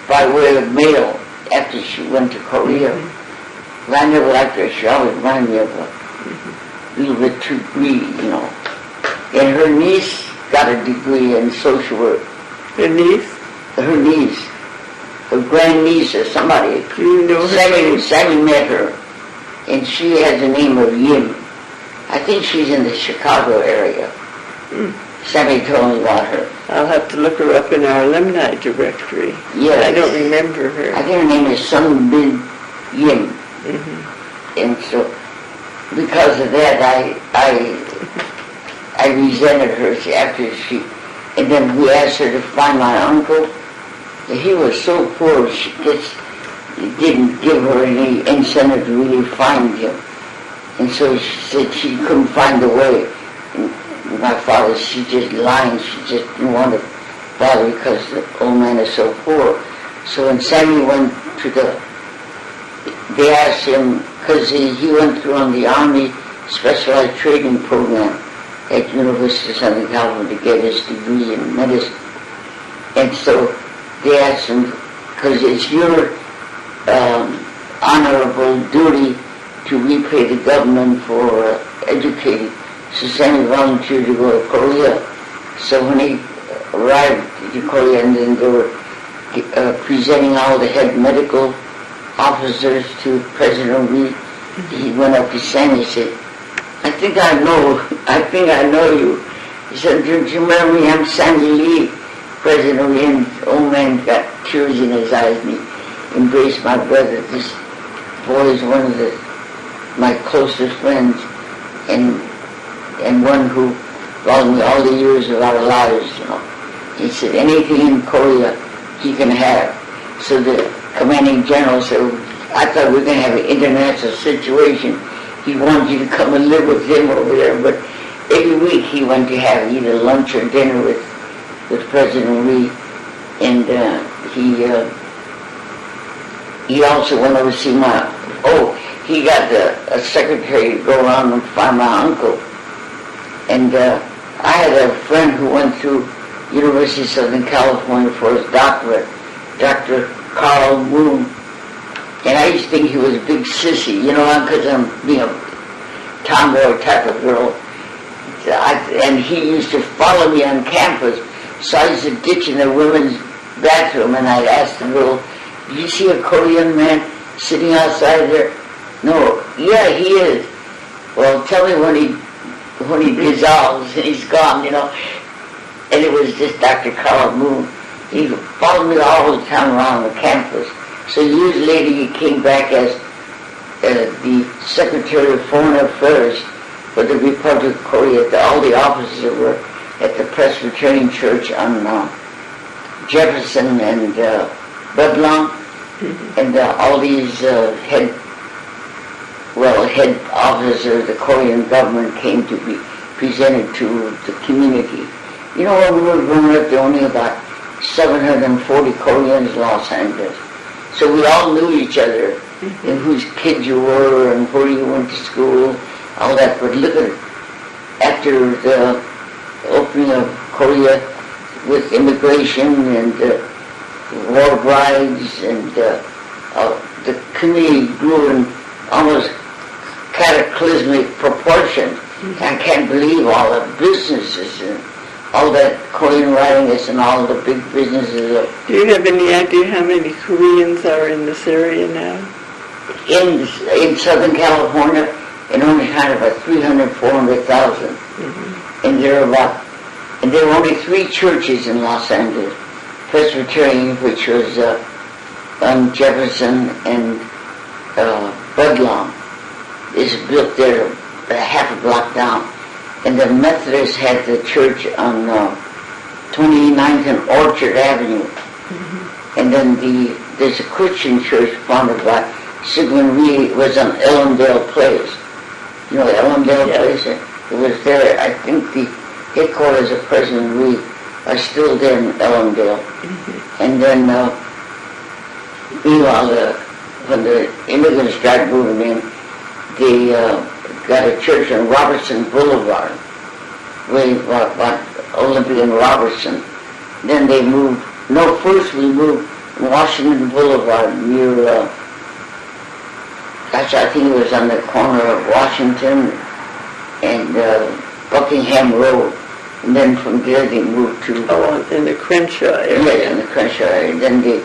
by way of mail after she went to Korea. But I never liked her. She always reminded me of a little bit too greedy, you know. And her niece got a degree in social work. Her niece? Her niece. Her grandniece or somebody. Do you know her? Sammy met her. And she has the name of Yim. I think she's in the Chicago area. Sammy told me about her. I'll have to look her up in our alumni directory. Yes. I don't remember her. I think her name is Sun Bin Yim. And so, because of that, I resented her after she, and then we asked her to find my uncle. He was so poor, she just didn't give her any incentive to really find him. And so she said she couldn't find the way. And my father, she just lying, she just didn't want to bother because the old man is so poor. So when Sammy went to they asked him, because he went through on the Army Specialized Training Program at University of Southern California to get his degree in medicine. And so they asked him, because it's your honorable duty to repay the government for educating. So Sammy volunteered to go to Korea. So when he arrived in Korea, and then they were presenting all the head medical officers to President Lee, he went up to Sammy and said, I think I know you. He said, don't you remember me? I'm Sammy Lee. President Lee, and the old man got tears in his eyes, and he embraced my brother. This boy is one of my closest friends, and one who followed me all the years of our lives, you know. He said, anything in Korea he can have. So the commanding general said, I thought we were going to have an international situation. He wanted you to come and live with him over there, but every week he went to have either lunch or dinner with President Lee, and he also went over to see he got a secretary to go around and find my uncle. And I had a friend who went through University of Southern California for his doctorate, Dr. Carl Moon. And I used to think he was a big sissy, you know, because I'm being a tomboy type of girl. And he used to follow me on campus. So I used to ditch in the women's bathroom, and I'd ask the girl, did you see a Korean man sitting outside there? No. Yeah, he is. Well, tell me when he dissolves and he's gone, you know. And it was just Dr. Carl Moon. He followed me all the time around the campus. So years later he came back as the Secretary of Foreign Affairs for the Republic of Korea. All the officers were at the Presbyterian Church on Jefferson and Budlong, and all these head officers of the Korean government came to be presented to the community. You know, when we were growing up, there were only about 740 Koreans in Los Angeles. So we all knew each other, and whose kids you were, and where you went to school, all that. But look at it. After the opening of Korea with immigration and war brides, and the community grew in almost cataclysmic proportions. I can't believe all the businesses and all that Korean writing and all the big businesses. Do you have any idea how many Koreans are in this area now? In Southern California, and only kind of 400,000. And there were only 3 churches in Los Angeles. Presbyterian, which was on Jefferson and Budlong, is built there half a block down. And the Methodist had the church on 29th and Orchard Avenue. And then there's a Christian church founded by Sigmund Rhee, was on Ellendale Place. You know Ellendale Place? It was there. I think the headquarters of President Rhee are still there in Ellendale. And then, meanwhile, when the immigrants started moving in, got a church on Robertson Boulevard, way about Olympia and Robertson. Then they moved, first we moved Washington Boulevard near, I think it was on the corner of Washington and Buckingham Road. And then from there they moved to... Oh, in the Crenshaw area. Yes, in the Crenshaw area. Then they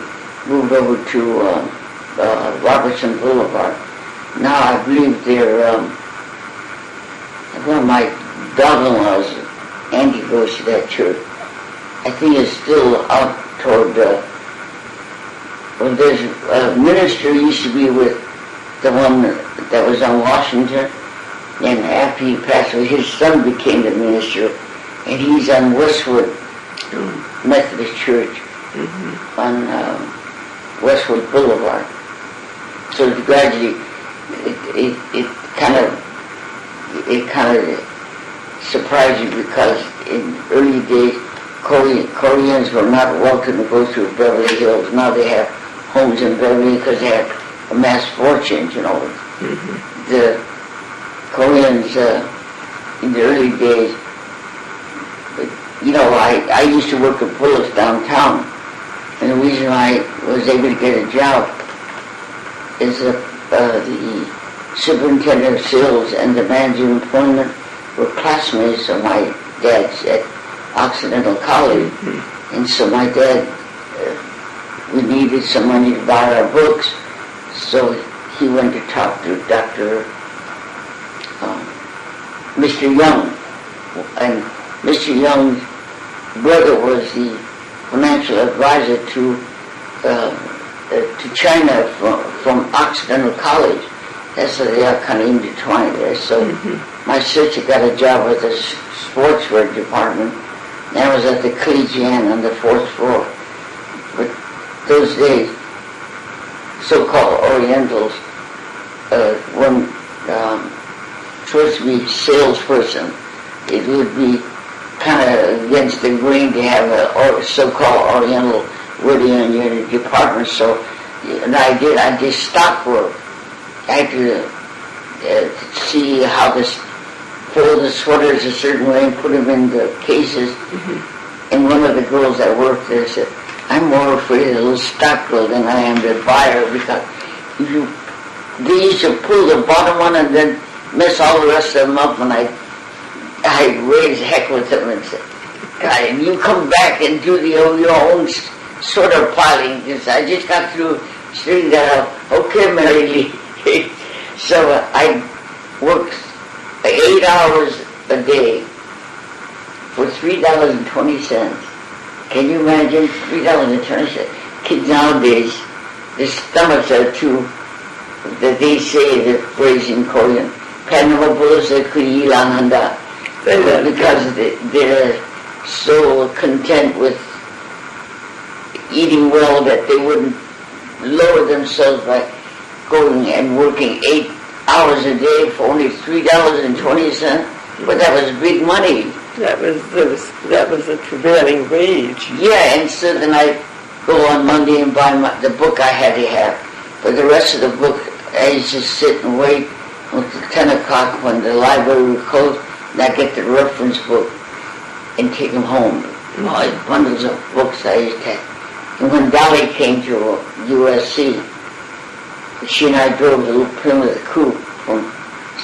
moved over to Robertson Boulevard. Now I believe they're... one of my daughter-in-laws, Andy, goes to that church. I think it's still out toward... there's a minister used to be with the one that was on Washington. And after he passed away, his son became the minister. And he's on Westwood Methodist Church on Westwood Boulevard. So gradually, it kind of surprised you because in early days, Koreans were not welcome to go to Beverly Hills. Now they have homes in Beverly because they have amassed fortunes. The Koreans in the early days. I used to work at Bullis downtown, and the reason I was able to get a job is that the superintendent of sales and the manager of employment were classmates of my dad's at Occidental College. And so my dad, we needed some money to buy our books, so he went to talk to Mr. Young, and Mr. Young's brother was the financial advisor to China from Occidental College. That's so they are kind of intertwined there. So my sister got a job at the sportswear department, and I was at the Collegian on the 4th floor. But those days, so-called Orientals, when supposed to be salesperson, it would be kind of against the grain to have a so-called Oriental wording in your department. So, and I did stock work. I had to see how to fold the sweaters a certain way and put them in the cases. And one of the girls that worked there said, "I'm more afraid of the little stock girl than I am the buyer, because they used to pull the bottom one and then mess all the rest of them up, and I raised heck with them and said, and you come back and do your own sort of piling, because I just got through straightened that out. Okay, Mary Lee." So I worked 8 hours a day for $3.20. Can you imagine? $3.20. Kids nowadays, their stomachs are too, that they say the phrase in Korean, because they're so content with eating well that they wouldn't lower themselves by going and working 8 hours a day for only $3.20. But that was big money. That was the prevailing wage. Yeah, and so then I go on Monday and buy the book I had to have. For the rest of the book, I used to sit and wait until 10 o'clock when the library would close, and I get the reference book and take them home. All these bundles of books I used to have. And when Dolly came to USC, she and I drove the little Plymouth coupe from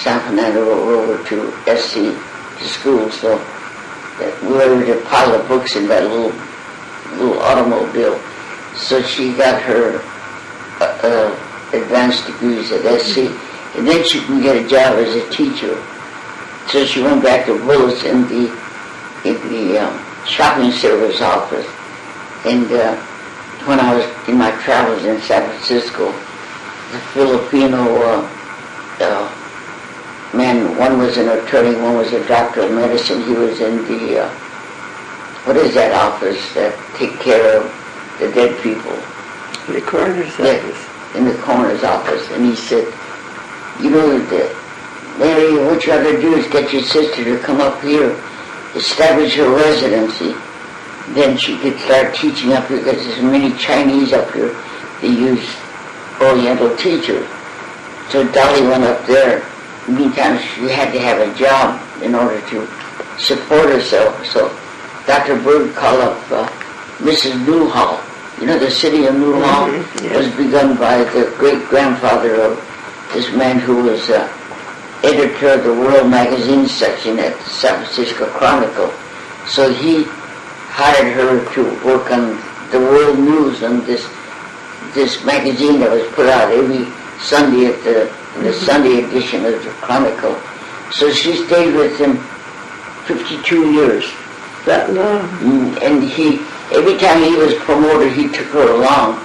San Fernando over to SC to school, so that we were able to pile the books in that little automobile. So she got her advanced degrees at SC, and then she could get a job as a teacher. So she went back to Willis in the shopping service office. And when I was in my travels in San Francisco, the Filipino man, one was an attorney, one was a doctor of medicine. He was in the, what is that office that take care of the dead people? The coroner's office. In the coroner's office. And he said, Mary, what you ought to do is get your sister to come up here, establish her residency. Then she could start teaching up here, because there's many Chinese up here. They use Oriental teachers. So Dolly went up there meantime, she had to have a job in order to support herself. So Dr. Bird called up Mrs. Newhall. You know, the city of Newhall was begun by the great-grandfather of this man who was editor of the World Magazine section at the San Francisco Chronicle. So he hired her to work on the world news on this magazine that was put out every Sunday at the Sunday edition of the Chronicle. So she stayed with him 52 years. That long? And every time he was promoted, he took her along.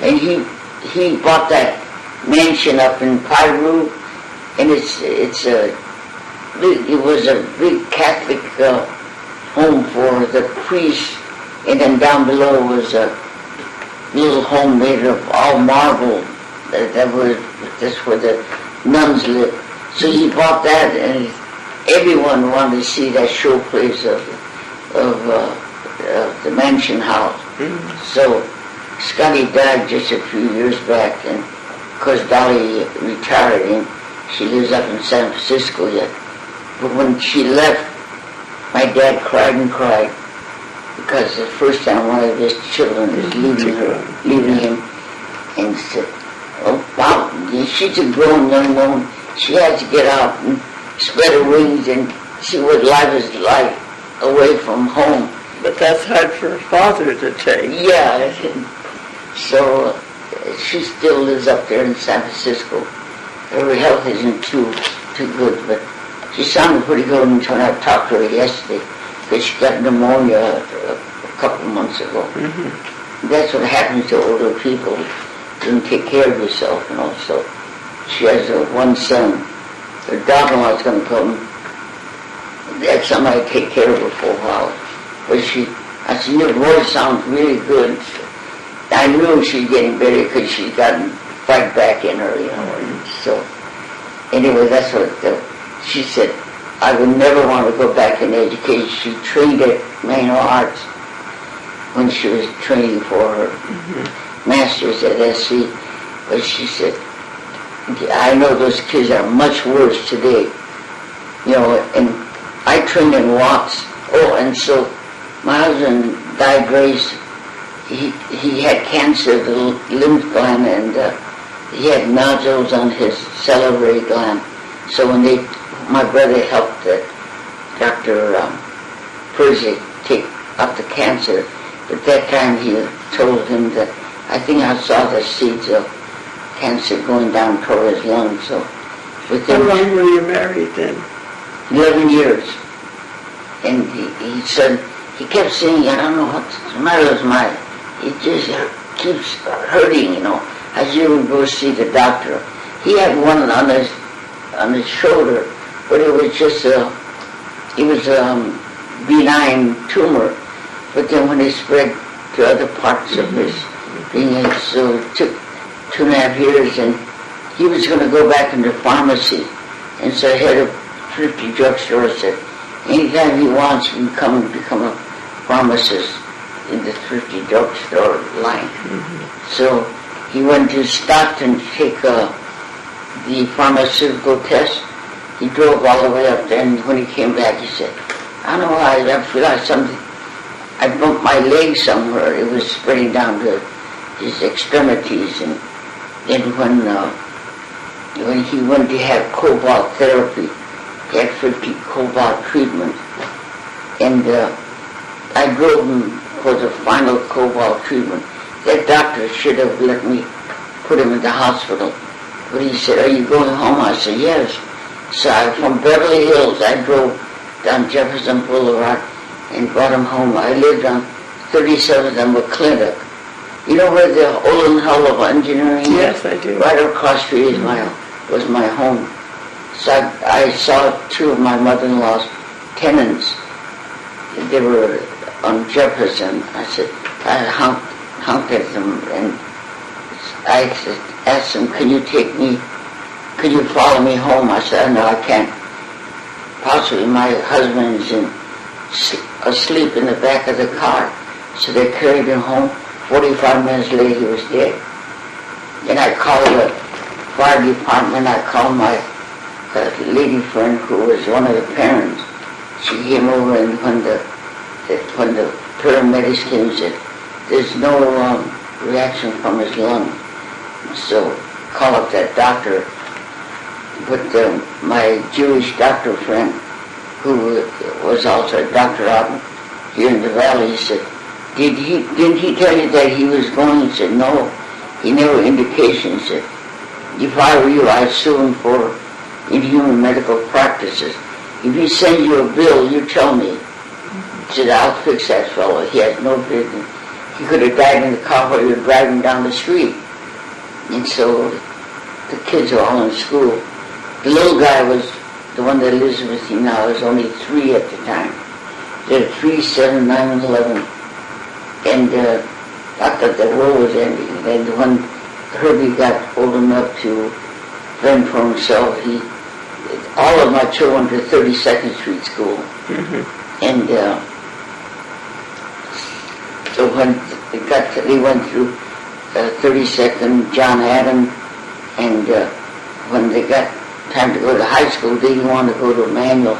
And he bought that mansion up in Piru, and it was a big Catholic home for the priests, and then down below was a little home made of all marble. That's where the nuns lived. So he bought that, and everyone wanted to see that showplace of the mansion house. So Scotty died just a few years back, and of course Dolly retired, and she lives up in San Francisco yet. But when she left, my dad cried and cried, because the first time one of his children is leaving him, and said, "Oh wow, she's a grown young woman. She has to get out and spread her wings and see what life is like away from home." But that's hard for a father to take. Yeah. So she still lives up there in San Francisco. Her health isn't too good, but she sounded pretty good until I talked to her yesterday, because she got pneumonia a couple of months ago. That's what happens to older people. Didn't take care of yourself, you know. So she has one son. Her daughter-in-law's going to come. That's somebody to take care of her for a while. But I said, "Your voice sounds really good." I knew she was getting better because she got fight back in her, you know. And so anyway, that's what she said. I would never want to go back in education. She trained at Manual Arts when she was training for her master's at SC. But she said, "I know those kids are much worse today." You know, and I trained in Watts. Oh, and so my husband died Grace. He had cancer of the lymph gland, and he had nodules on his salivary gland. So when my brother helped Dr. Percy take out the cancer, at that time he told him that I think I saw the seeds of cancer going down toward his lungs. So within How long were you married then? 11 years. And he said, he kept saying, "I don't know what's the matter with it just keeps hurting, you know. I should go see the doctor." He had one on his shoulder, but it was just a benign tumor. But then when it spread to other parts of his being, so it took 2.5 years, and he was going to go back into pharmacy. And so head of thrifty drugstore said, anytime he wants, he can come and become a pharmacist in the thrifty drugstore line. So he went to Stockton to take the pharmaceutical test. He drove all the way up there, and when he came back, he said, "I don't know why, I feel like something, I bumped my leg somewhere." It was spreading down to his extremities, and then when he went to have cobalt therapy, he had 50 cobalt treatment, and I drove him for the final cobalt treatment. That doctor should have let me put him in the hospital, but he said, "Are you going home?" I said, "Yes." So from Beverly Hills, I drove down Jefferson Boulevard and brought him home. I lived on 37th and McClintock. You know where the Olin Hall of Engineering is? Yes, I do. Right across the street was my home. So I saw two of my mother-in-law's tenants. They were on Jefferson. I said, I honked at them, and I asked them, "Can you take me? Could you follow me home?" I said, "No, I can't. Possibly my husband is asleep in the back of the car." So they carried him home. 45 minutes later, he was dead. Then I called the fire department. I called my a lady friend who was one of the parents. She came over, and when the paramedics came, said, "There's no reaction from his lung." So call up that doctor. But my Jewish doctor friend, who was also a doctor out here in the valley, said, didn't he tell you that he was going? He said, no, he never indicated. He said, if I were you, I'd sue him for inhuman medical practices. If he sends you a bill, you tell me. He said, I'll fix that fellow. He has no business. He could have died in the car while you were driving down the street. And so the kids are all in school. The little guy was the one that lives with you now. Was only 3 at the time. They're 3, 7, 9, and 11. And I thought the world was ending. And when Herbie got old enough to fend for himself, all of my children went to 32nd Street School. Mm-hmm. And so when they went through 32nd, John Adam, and when they got time to go to high school, they didn't want to go to Emmanuel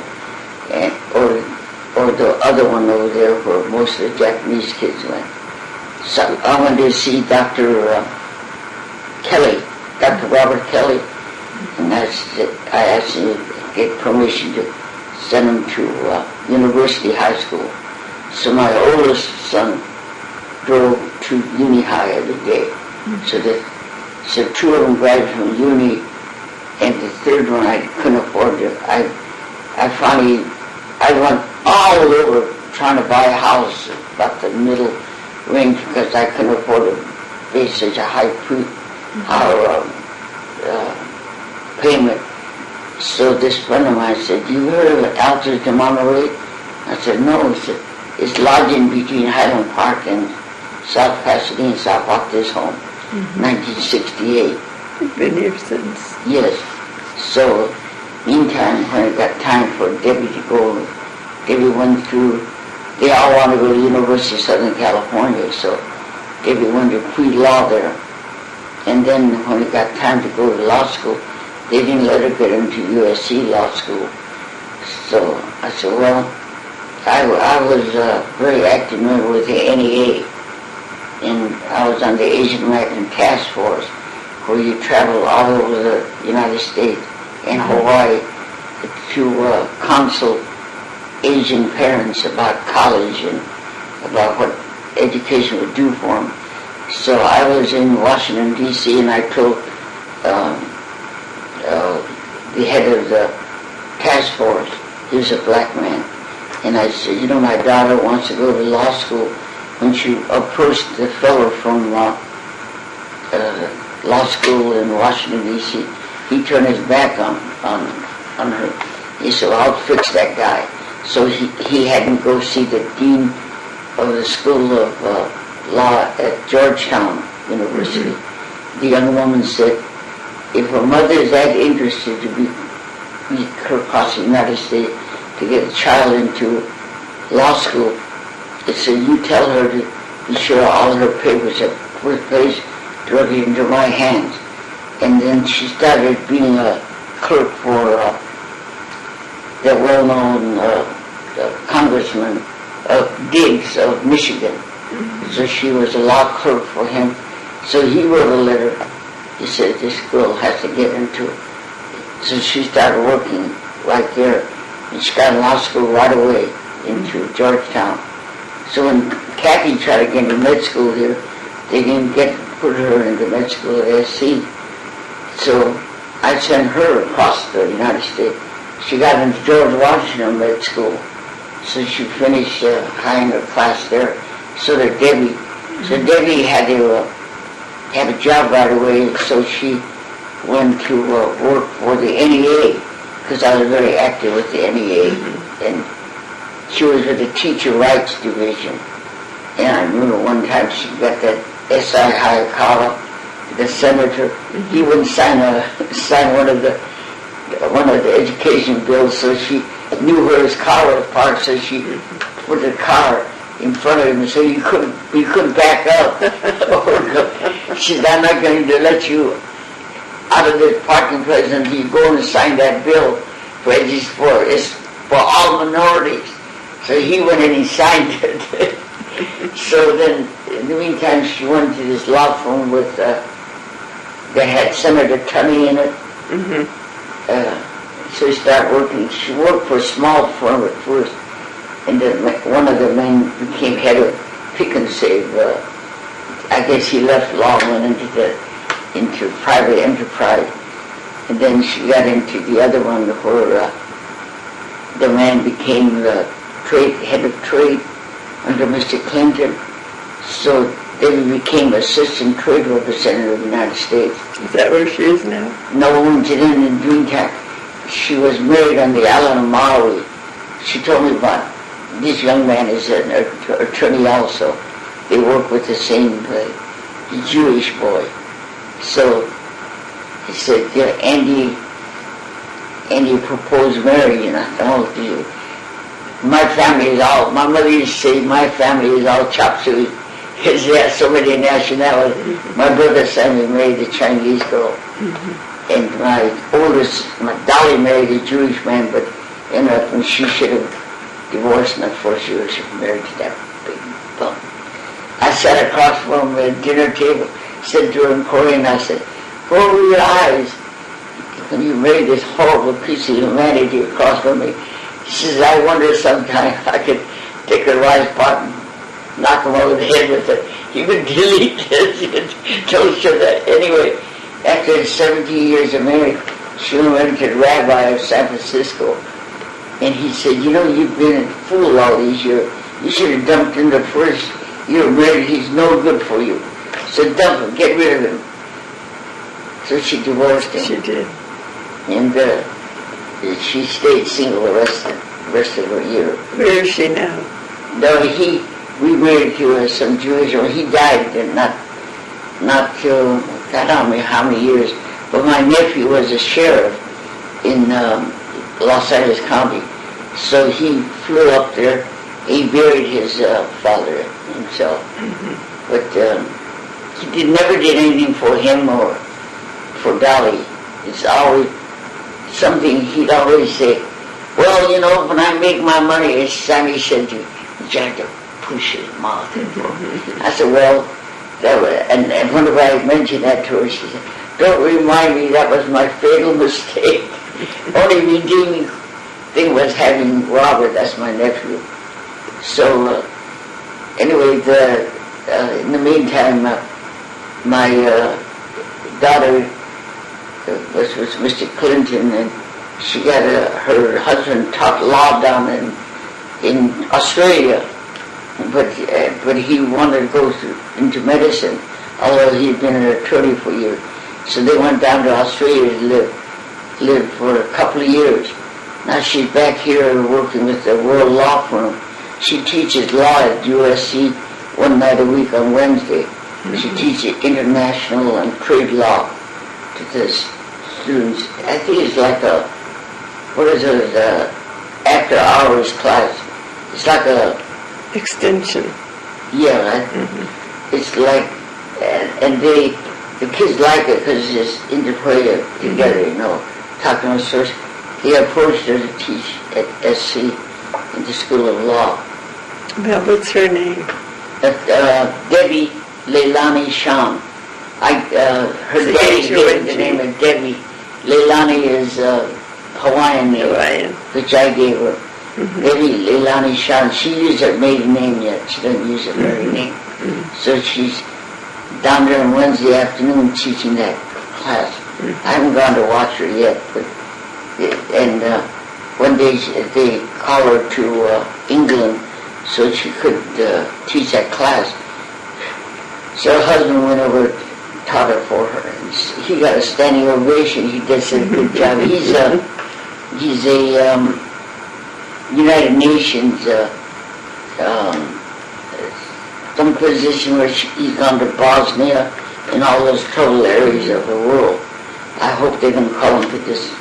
or the other one over there where most of the Japanese kids went. So I went to see Dr. Kelly, Dr. Robert Kelly, and I asked him to get permission to send him to University High School. So my oldest son drove to Uni High every day. Mm-hmm. So 2 of them graduated from Uni, and the third one I couldn't afford to. I went all over trying to buy a house about the middle range because I couldn't afford to pay such a high payment. So this friend of mine said, "You heard of Altitude to Monterey?" I said, "No." He said, "It's lodging between Highland Park and South Pasadena." So I bought this home, 1968. You've been here since. Yes. So, meantime, when it got time for Debbie to go, Debbie went through, they all wanted to go to the University of Southern California, so Debbie went to pre-law there. And then when it got time to go to law school, they didn't let her get into USC Law School. So I said, well, I was very active member with the NEA, and I was on the Asian American Task Force, where you travel all over the United States and Hawaii to counsel Asian parents about college and about what education would do for them. So I was in Washington, D.C., and I told the head of the task force, he was a black man, and I said, my daughter wants to go to law school. When she approached the fellow from law school in Washington, D.C., he turned his back on her. He said, I'll fix that guy. So he had him go see the dean of the School of Law at Georgetown University. The young woman said, if her mother is that interested to be her across the United States to get a child into law school, it said, you tell her to be sure all her papers are first place directly into my hands. And then she started being a clerk for the well-known Congressman Diggs of Michigan. Mm-hmm. So she was a law clerk for him. So he wrote a letter. He said, this girl has to get into it. So she started working right there. And she got in law school right away into Georgetown. So when Kathy tried to get into med school here, they didn't put her into med school at SC. So I sent her across the United States. She got into George Washington Med School. So she finished high in her class there. So did Debbie. So Debbie had to have a job right away, so she went to work for the NEA, because I was very active with the NEA. And she was with the Teacher Rights Division. And I remember one time she got that SI Hayakawa, the senator. He wouldn't sign one of the education bills, so she knew where his car was parked, so she put the car in front of him, so you couldn't back up. She said, I'm not going to let you out of the parking place and you go and sign that bill for it's for all minorities. So he went and he signed it. So then, in the meantime, she went to this law firm with, they had Senator Tunney in it. So she started working. She worked for a small firm at first, and then one of the men became head of Pick and Save. I guess he left law and went into private enterprise, and then she got into the other one where the man became the head of trade under Mr. Clinton. So then he became assistant trade representative of the United States. Is that where she is now? No one's in the meantime. She was married on the island of Maui. She told me about this young man is an attorney also. They work with the same Jewish boy. So he said, yeah, Andy proposed marrying. I thought, oh, you. My mother used to say, my family is all chop suey. Because they have so many nationalities. My brother Sammy married a Chinese girl. And my Dolly married a Jewish man, but ended up when she should have divorced in the first year, she was married to that big bum. I sat across from the dinner table, said to her in Korean, I said, go over your eyes when you married this horrible piece of humanity across from me. She says, I wonder sometime I could take a rice pot and knock him over the head with it. You could delete this. Told her that. Anyway, after 17 years of marriage, she went to the rabbi of San Francisco. And he said, you know, you've been a fool all these years. You should have dumped him the first year of marriage. He's no good for you. So dump him. Get rid of him. So she divorced him. She did. And she stayed single the rest of her year. Where is she now? No, he remarried to some Jewish, or he died, not till, I don't know how many years, but my nephew was a sheriff in Los Angeles County, so he flew up there, he buried his father himself, but he never did anything for him or for Dolly. It's always something he'd always say, well, you know, when I make my money, as Sammy said, you have to push his mouth. I said, well, and whenever I mentioned that to her, she said, don't remind me, that was my fatal mistake. Only redeeming thing was having Robert, that's my nephew. So, anyway, in the meantime, my daughter was with Mr. Clinton, and she got her husband taught law down in Australia, but he wanted to go into medicine, although he'd been an attorney for years. So they went down to Australia to live for a couple of years. Now she's back here working with the World Law Firm. She teaches law at USC one night a week on Wednesday. She teaches international and trade law to the students. I think it's like after hours class. It's like a extension. Yeah, it's like, and the kids like it because it's integrated together, you know, talking to source. They approached her to teach at SC in the School of Law. Well, what's her name? Debbie Leilani Shon. Her daddy gave the name of Debbie. Leilani is Hawaiian name, which I gave her. Debbie Leilani Shon. She used her maiden name yet. She doesn't use her married name. So she's down there on Wednesday afternoon teaching that class. I haven't gone to watch her yet, but one day they called her to England so she could teach that class. So her husband went over, taught her for her, and he got a standing ovation. He did such a good job. He's a United Nations some position where he's gone to Bosnia and all those troubled areas of the world. I hope they don't call him to this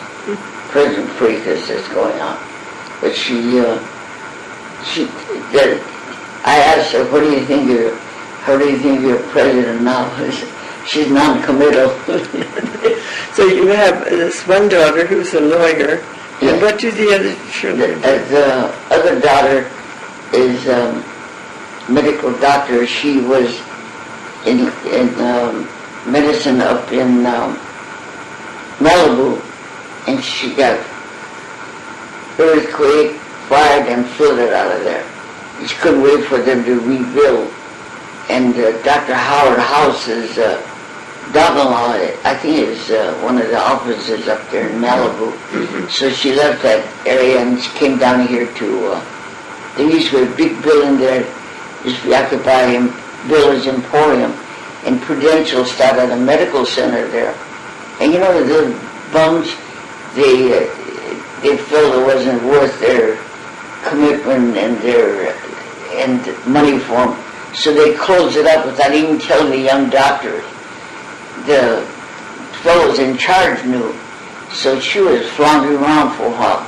prison free because that's going on. But I asked her, how do you think you're president now? She's non-committal. So you have this one daughter who's a lawyer, Yes. and what do the other children do? The other daughter is a medical doctor. She was in medicine up in Malibu, and she got earthquake, fired, and flooded out of there. She couldn't wait for them to rebuild. And Dr. Howard House's daughter-in-law, I think is one of the offices up there in Malibu. Mm-hmm. So she left that area and she came down here to, there used to be a big building there, used to be occupied in Village Emporium, and Prudential started a medical center there. And you know, the bums, they felt it wasn't worth their commitment and money for them. So they closed it up without even telling the young doctors. The fellows in charge knew. So she was floundering around for a while.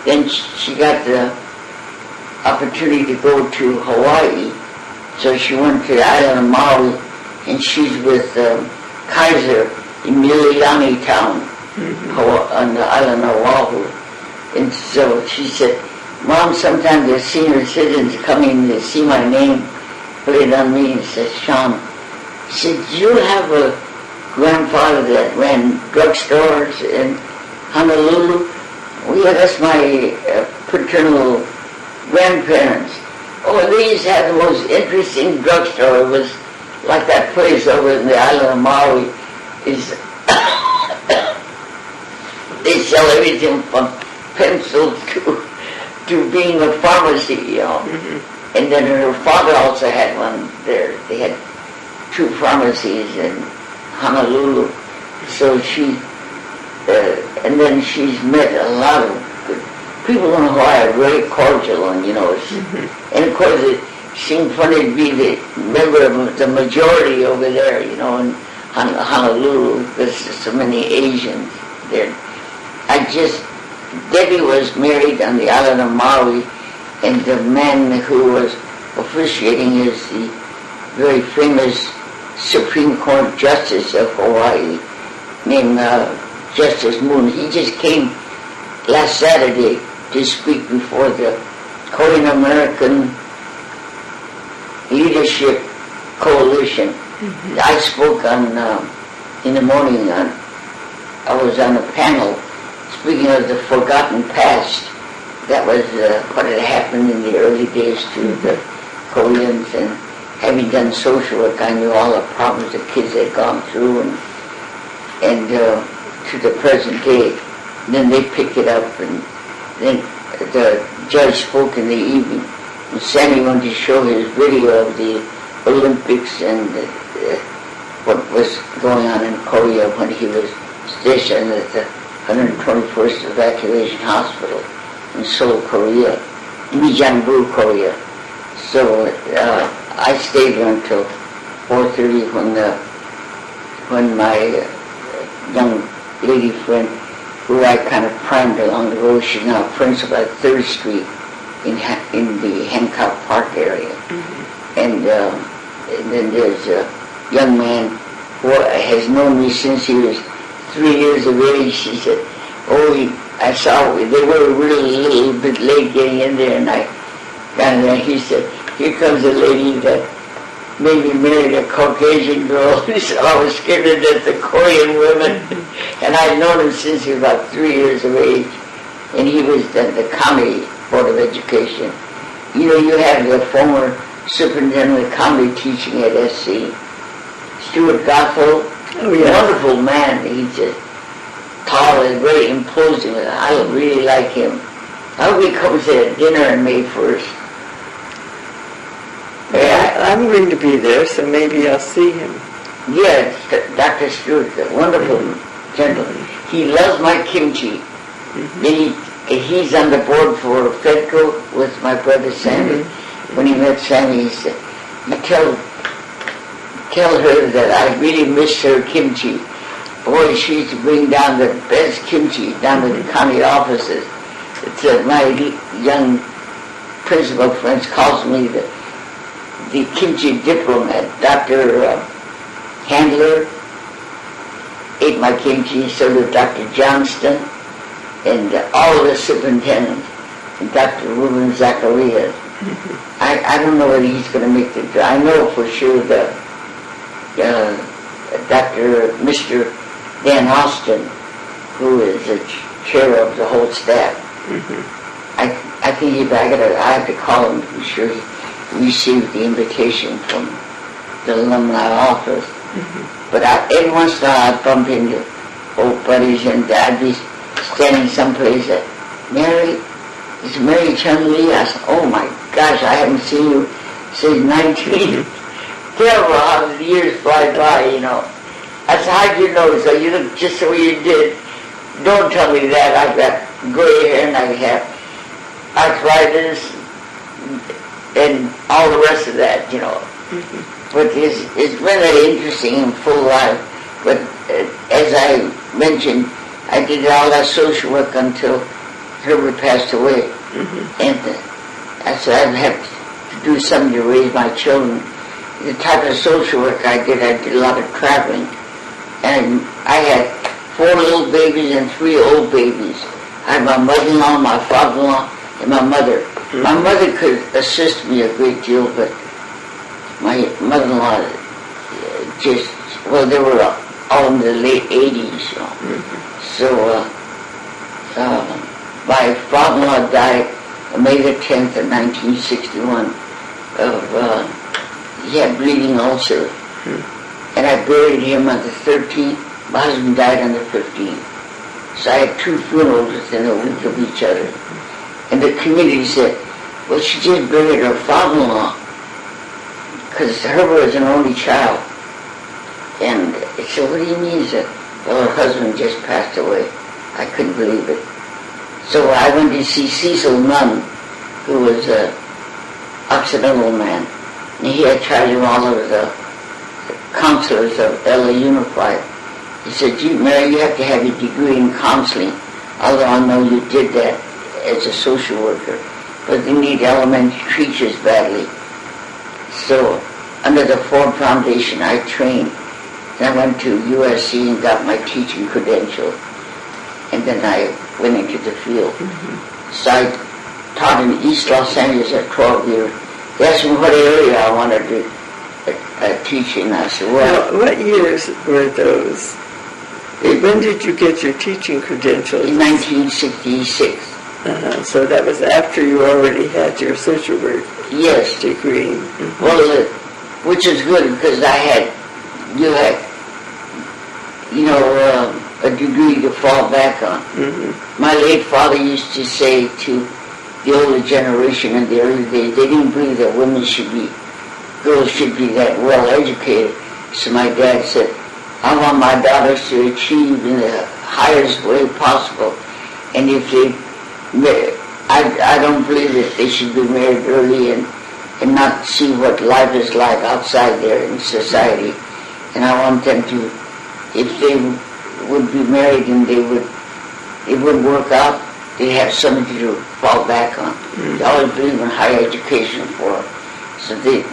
Then she got the opportunity to go to Hawaii. So she went to the island of Maui, and she's with Kaiser in Mililani Town, on the island of Oahu. And so she said, Mom, sometimes the senior citizens come in to see my name, put it on me, and said, Shon, she said, do you have a grandfather that ran drugstores in Honolulu? Well, yeah, that's my paternal grandparents. Oh, they used to have the most interesting drugstore. It was like that place over in the island of Maui. They sell everything from pencils to being a pharmacy, you know. Mm-hmm. And then her father also had one there. They had 2 pharmacies in Honolulu. So she, and then she's met a lot of good people in Hawaii, are very cordial, and you know, and of course it seemed funny to be the member of the majority over there, you know, in Honolulu, because there's so many Asians there. Debbie was married on the island of Maui, and the man who was officiating is the very famous Supreme Court Justice of Hawaii, named Justice Moon. He just came last Saturday to speak before the Korean American Leadership Coalition. Mm-hmm. I spoke in the morning. I was on a panel speaking of the forgotten past. That was what had happened in the early days to the Koreans, and having done social work, I knew all the problems the kids had gone through, and to the present day. And then they picked it up, and then the judge spoke in the evening, and Sammy wanted to show his video of the Olympics and what was going on in Korea when he was stationed at the 121st Evacuation Hospital in Seoul, Korea, Mijangbu, Korea. So I stayed there until 4:30 when my young lady friend, who I kind of primed along the road, she's now principal at 3rd Street in the Hancock Park area. Mm-hmm. And then there's a young man who has known me since he was 3 years of age. She said, I saw they were really a little bit late getting in there, and he said, here comes a lady that made me marry a Caucasian girl. He said, I was scared to death of Korean women. And I'd known him since he was about 3 years of age, and he was the county Board of Education. You know, you have the former superintendent of county teaching at SC, Stuart Gothel. Oh, yeah. Wonderful man. He's just tall and very imposing. I really like him. I hope he comes to dinner on May 1st. Yeah, I'm going to be there, so maybe I'll see him. Yeah, Dr. Stewart, a wonderful gentleman. He loves my kimchi. Mm-hmm. He's on the board for Fedco with my brother Sammy. Mm-hmm. When he met Sammy, he said, you tell her that I really miss her kimchi. Boy, she used to bring down the best kimchi down to the county offices. It's my young principal friends calls me the kimchi diplomat. Dr. Handler ate my kimchi, so did Dr. Johnston, and all of the superintendents, and Dr. Ruben Zacharias. I don't know whether he's going to make the job. I know for sure that Mr. Dan Austin, who is the chair of the whole staff, I think I have to call him to be sure he received the invitation from the alumni office. But every once in a while I'd bump into old buddies, and I'd be standing someplace that, Mary, is Mary Chun Lee? I said, oh my gosh, I haven't seen you since 19. Terrible how the years fly by, you know. I said, how'd you know? So you look just the way you did. Don't tell me that. I've got gray hair and I have arthritis and all the rest of that, you know. But it's been an interesting and full life. But as I mentioned, I did all that social work until Herbert passed away. And I said I'd have to do something to raise my children. The type of social work I did a lot of traveling. And I had 4 little babies and 3 old babies. I had my mother-in-law, my father-in-law, and my mother. My mother could assist me a great deal, but my mother-in-law they were all in the late 80s. You know. So my father-in-law died on May the 10th of 1961 he had bleeding ulcer. And I buried him on the 13th. My husband died on the 15th. So I had 2 funerals within a week of each other. And the community said, well, she just buried her father-in-law. Because Herbert was an only child. And I said, what do you mean? He said, well, her husband just passed away. I couldn't believe it. So I went to see Cecil Nunn, who was an Occidental man. And he had charge of all of the counselors of LA Unified. He said, gee, Mary, you have to have your degree in counseling, although I know you did that as a social worker. But they need elementary teachers badly. So under the Ford Foundation, I trained. Then I went to USC and got my teaching credential. And then I went into the field. So I taught in East Los Angeles at 12 years. They asked me what area I wanted to teach in. I said, well... Now, what years were those? When did you get your teaching credentials? In 1966. So that was after you already had your social work degree. Well, which is good because you had a degree to fall back on. My late father used to say to the older generation in the early days, they didn't believe that girls should be that well educated. So my dad said, I want my daughters to achieve in the highest way possible. And if I don't believe that they should be married early and not see what life is like outside there in society. And I want them to, if they would be married and it would work out, they have something to fall back on. They always believe in higher education for them. So the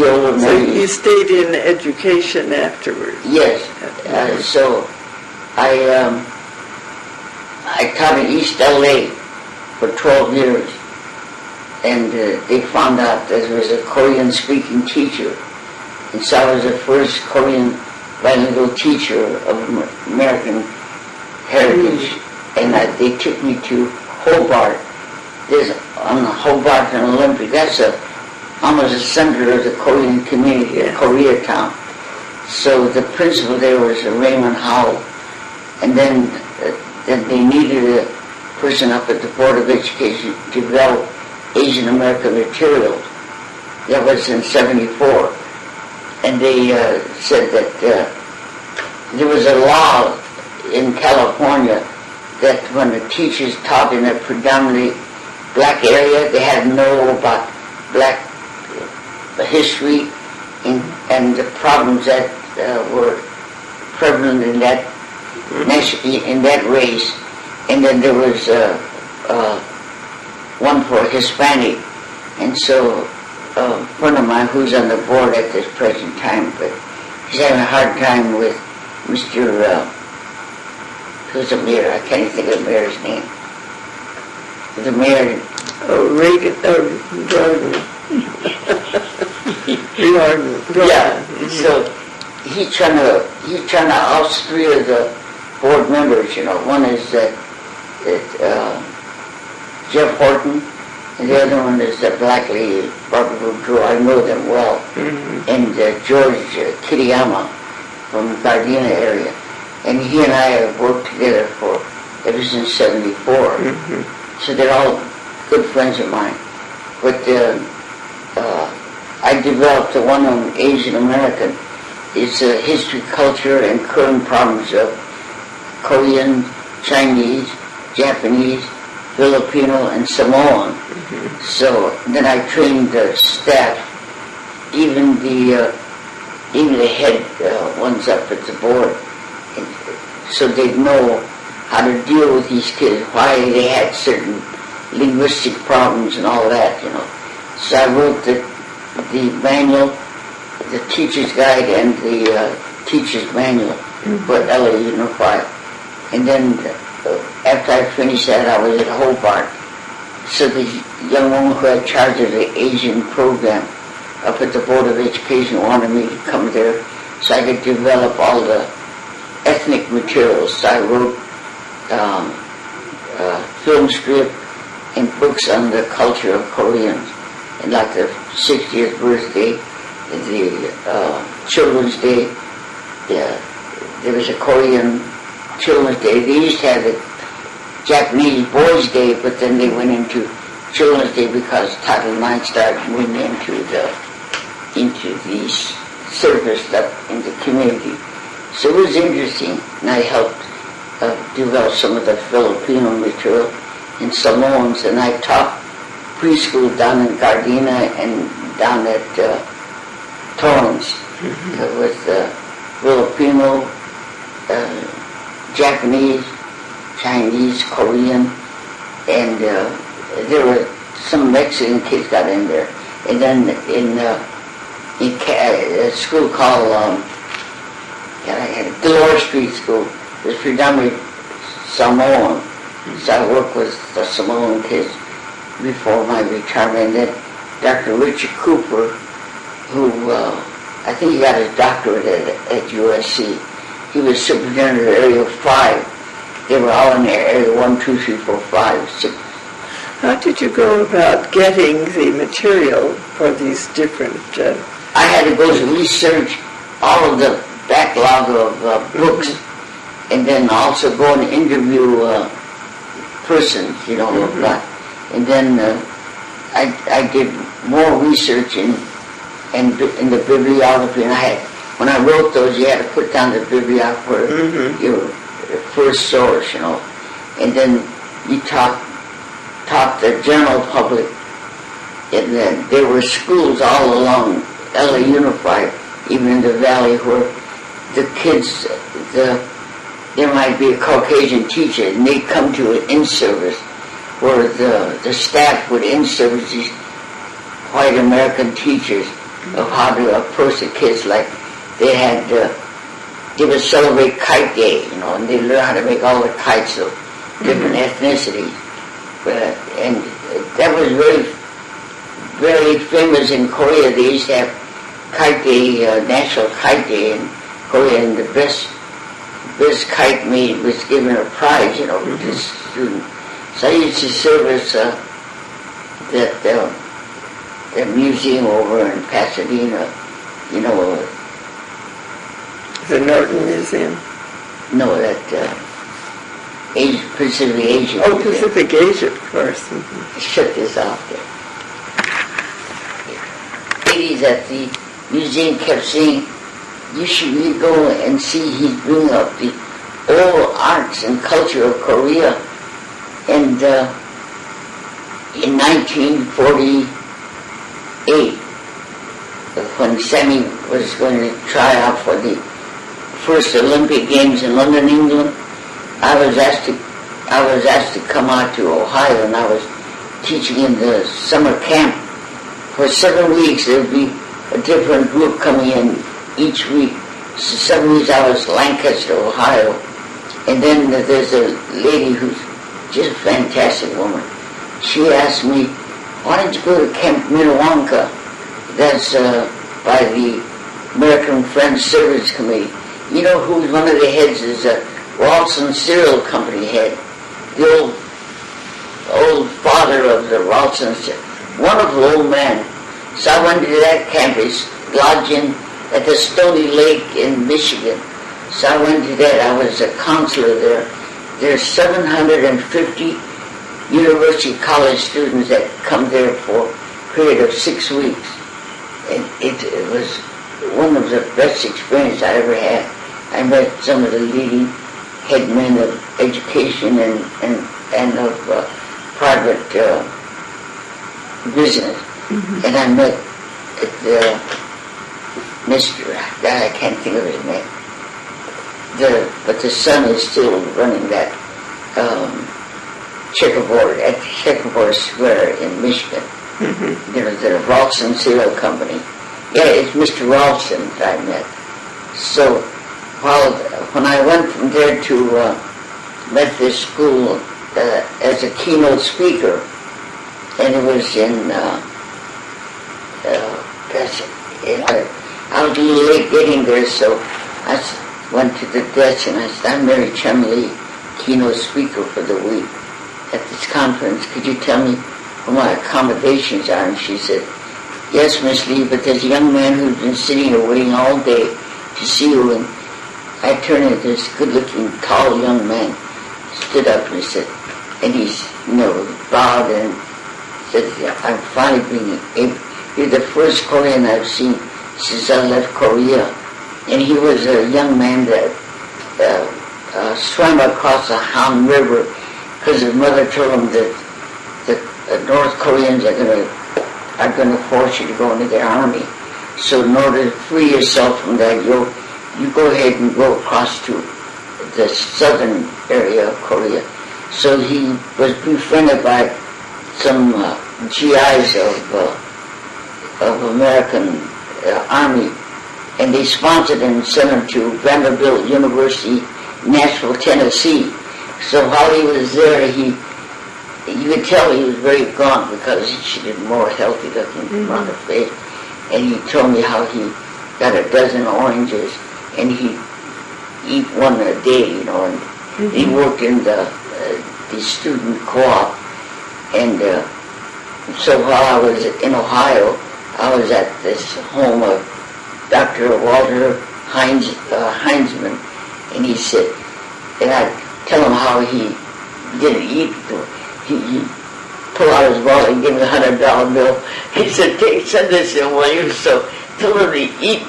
older men... So you stayed in education afterwards? Yes. So I taught in East LA for 12 years. And they found out that there was a Korean-speaking teacher. And so I was the first Korean bilingual teacher of American heritage. And they took me to Hobart. There's on Hobart and Olympic. That's almost the center of the Korean community, Koreatown. So the principal there was Raymond Howell. And then they needed a person up at the Board of Education to develop Asian American materials. That was in 74. And they said that there was a law in California that when the teachers taught in a predominantly black area, they had to know about black history and the problems that were prevalent in that race. And then there was one for Hispanic. And so a friend of mine who's on the board at this present time, but he's having a hard time with Mr. Who's the mayor? I can't even think of the mayor's name. The mayor. Oh, Reagan, Gordon. Gordon. Yeah. So he's trying to oust three of the board members. One is Jeff Horton, and the other one is the black lady, Barbara Boudreau. I know them well. Mm-hmm. And George Kitayama from the Gardena area. And he and I have worked together ever since '74. Mm-hmm. So they're all good friends of mine. But I developed the one on Asian American. It's history, culture, and current problems of Korean, Chinese, Japanese, Filipino, and Samoan. Mm-hmm. So then I trained the staff, even the head ones up at the board, so they'd know how to deal with these kids, why they had certain linguistic problems and all that, So I wrote the manual, the teacher's guide, and the teacher's manual for LA Unified. And then after I finished that, I was at Hobart. So the young woman who had charge of the Asian program up at the Board of Education wanted me to come there so I could develop all the ethnic materials. So I wrote film script and books on the culture of Koreans. And like the 60th birthday, the Children's Day, there was a Korean Children's Day. They used to have the Japanese Boys' Day, but then they went into Children's Day because Title IX started moving into the service up in the community. So it was interesting, and I helped develop some of the Filipino material in Samoans, and I taught preschool down in Gardena and down at Torrance with Filipino, Japanese, Chinese, Korean, and there were some Mexican kids got in there. And then in a school called Delaware Street School, it was predominantly Samoan. So I worked with the Samoan kids before my retirement. And then Dr. Richard Cooper, who I think he got his doctorate at USC. He was superintendent of Area 5. They were all in Area 1, 2, 3, 4, 5, 6. How did you go about getting the material for these different... I had to go to research all of the backlog of books, and then also go and interview persons, and then I did more research in the bibliography, and when I wrote those, you had to put down the bibliography, your first source, and then you taught the general public, and then there were schools all along LA Unified, even in the valley, where the kids, there might be a Caucasian teacher, and they'd come to an in-service where the staff would in-service these white American teachers of how to approach the kids. Like they would celebrate Kite Day, and they learn how to make all the kites of different ethnicities. And that was very, very famous in Korea. They used to have Kite Day, National Kite Day in Korea, and the best kite made was given a prize, to this student. So I used to service that museum over in Pasadena, The Norton Museum? No, that Pacific Asia. Oh, Pacific Asia, of course. Shut this off there. Ladies at the museum kept saying, you should really go and see, he's bringing up the oral arts and culture of Korea. And in 1948, when Sammy was going to try out for the first Olympic Games in London, England, I was asked to come out to Ohio, and I was teaching in the summer camp. For 7 weeks, there would be a different group coming in each week. So 7 weeks I was Lancaster, Ohio, And then there's a lady who's just a fantastic woman. She asked me, why don't you go to Camp Minnewanka? That's by the American Friends Service Committee. You know who's one of the heads is Ralston Cereal Company head. The old father of the Ralston, wonderful old man. So I went to that campus, lodging at the Stony Lake in Michigan. So I went to that. I was a counselor there. There's 750 university college students that come there for a period of 6 weeks. And it was one of the best experiences I ever had. I met some of the leading head men of education and of private business. Mm-hmm. And I met Mr. I can't think of his name. But the son is still running that checkerboard at Checkerboard Square in Michigan. Mm-hmm. You know, the Ralston Cereal Company. Yeah, it's Mr. Ralston that I met. So when I went from there to Methodist school as a keynote speaker, and it was I was a little late getting there, so I went to the desk and I said, I'm Mary Lee Shon, keynote speaker for the week at this conference. Could you tell me what my accommodations are? And she said, yes, Miss Lee, but there's a young man who's been sitting here waiting all day to see you. And I turned to this good-looking, tall young man, stood up and he said, and he's, bowed and said, I'm finally being able, you're the first Korean I've seen since I left Korea. And he was a young man that swam across the Han River because his mother told him that the North Koreans are going to force you to go into their army. So in order to free yourself from that, you go ahead and go across to the southern area of Korea. So he was befriended by some GIs of American Army, and they sponsored him and sent him to Vanderbilt University, Nashville, Tennessee. So while he was there, you could tell he was very gaunt because he was more healthy looking on the face. And he told me how he got a dozen oranges and he'd eat one a day, and he worked in the student co-op. And so while I was in Ohio, I was at this home of Dr. Walter Heinzman, and he said, and I tell him how he didn't eat. He pulled out his wallet and gave me $100 bill. He said, send this in, will you? So tell him to eat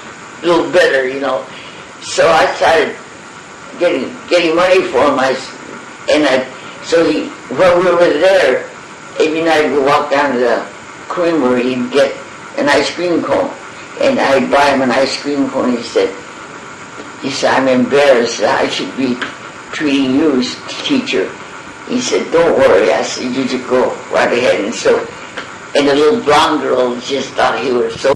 a little better, So I started getting money for him. So when we were there, every night we walked down to the creamery and get an ice cream cone. And I'd buy him an ice cream cone. He said, I'm embarrassed that I should be treating you as teacher. He said, don't worry. I said, you just go right ahead. And the little blonde girl just thought he was so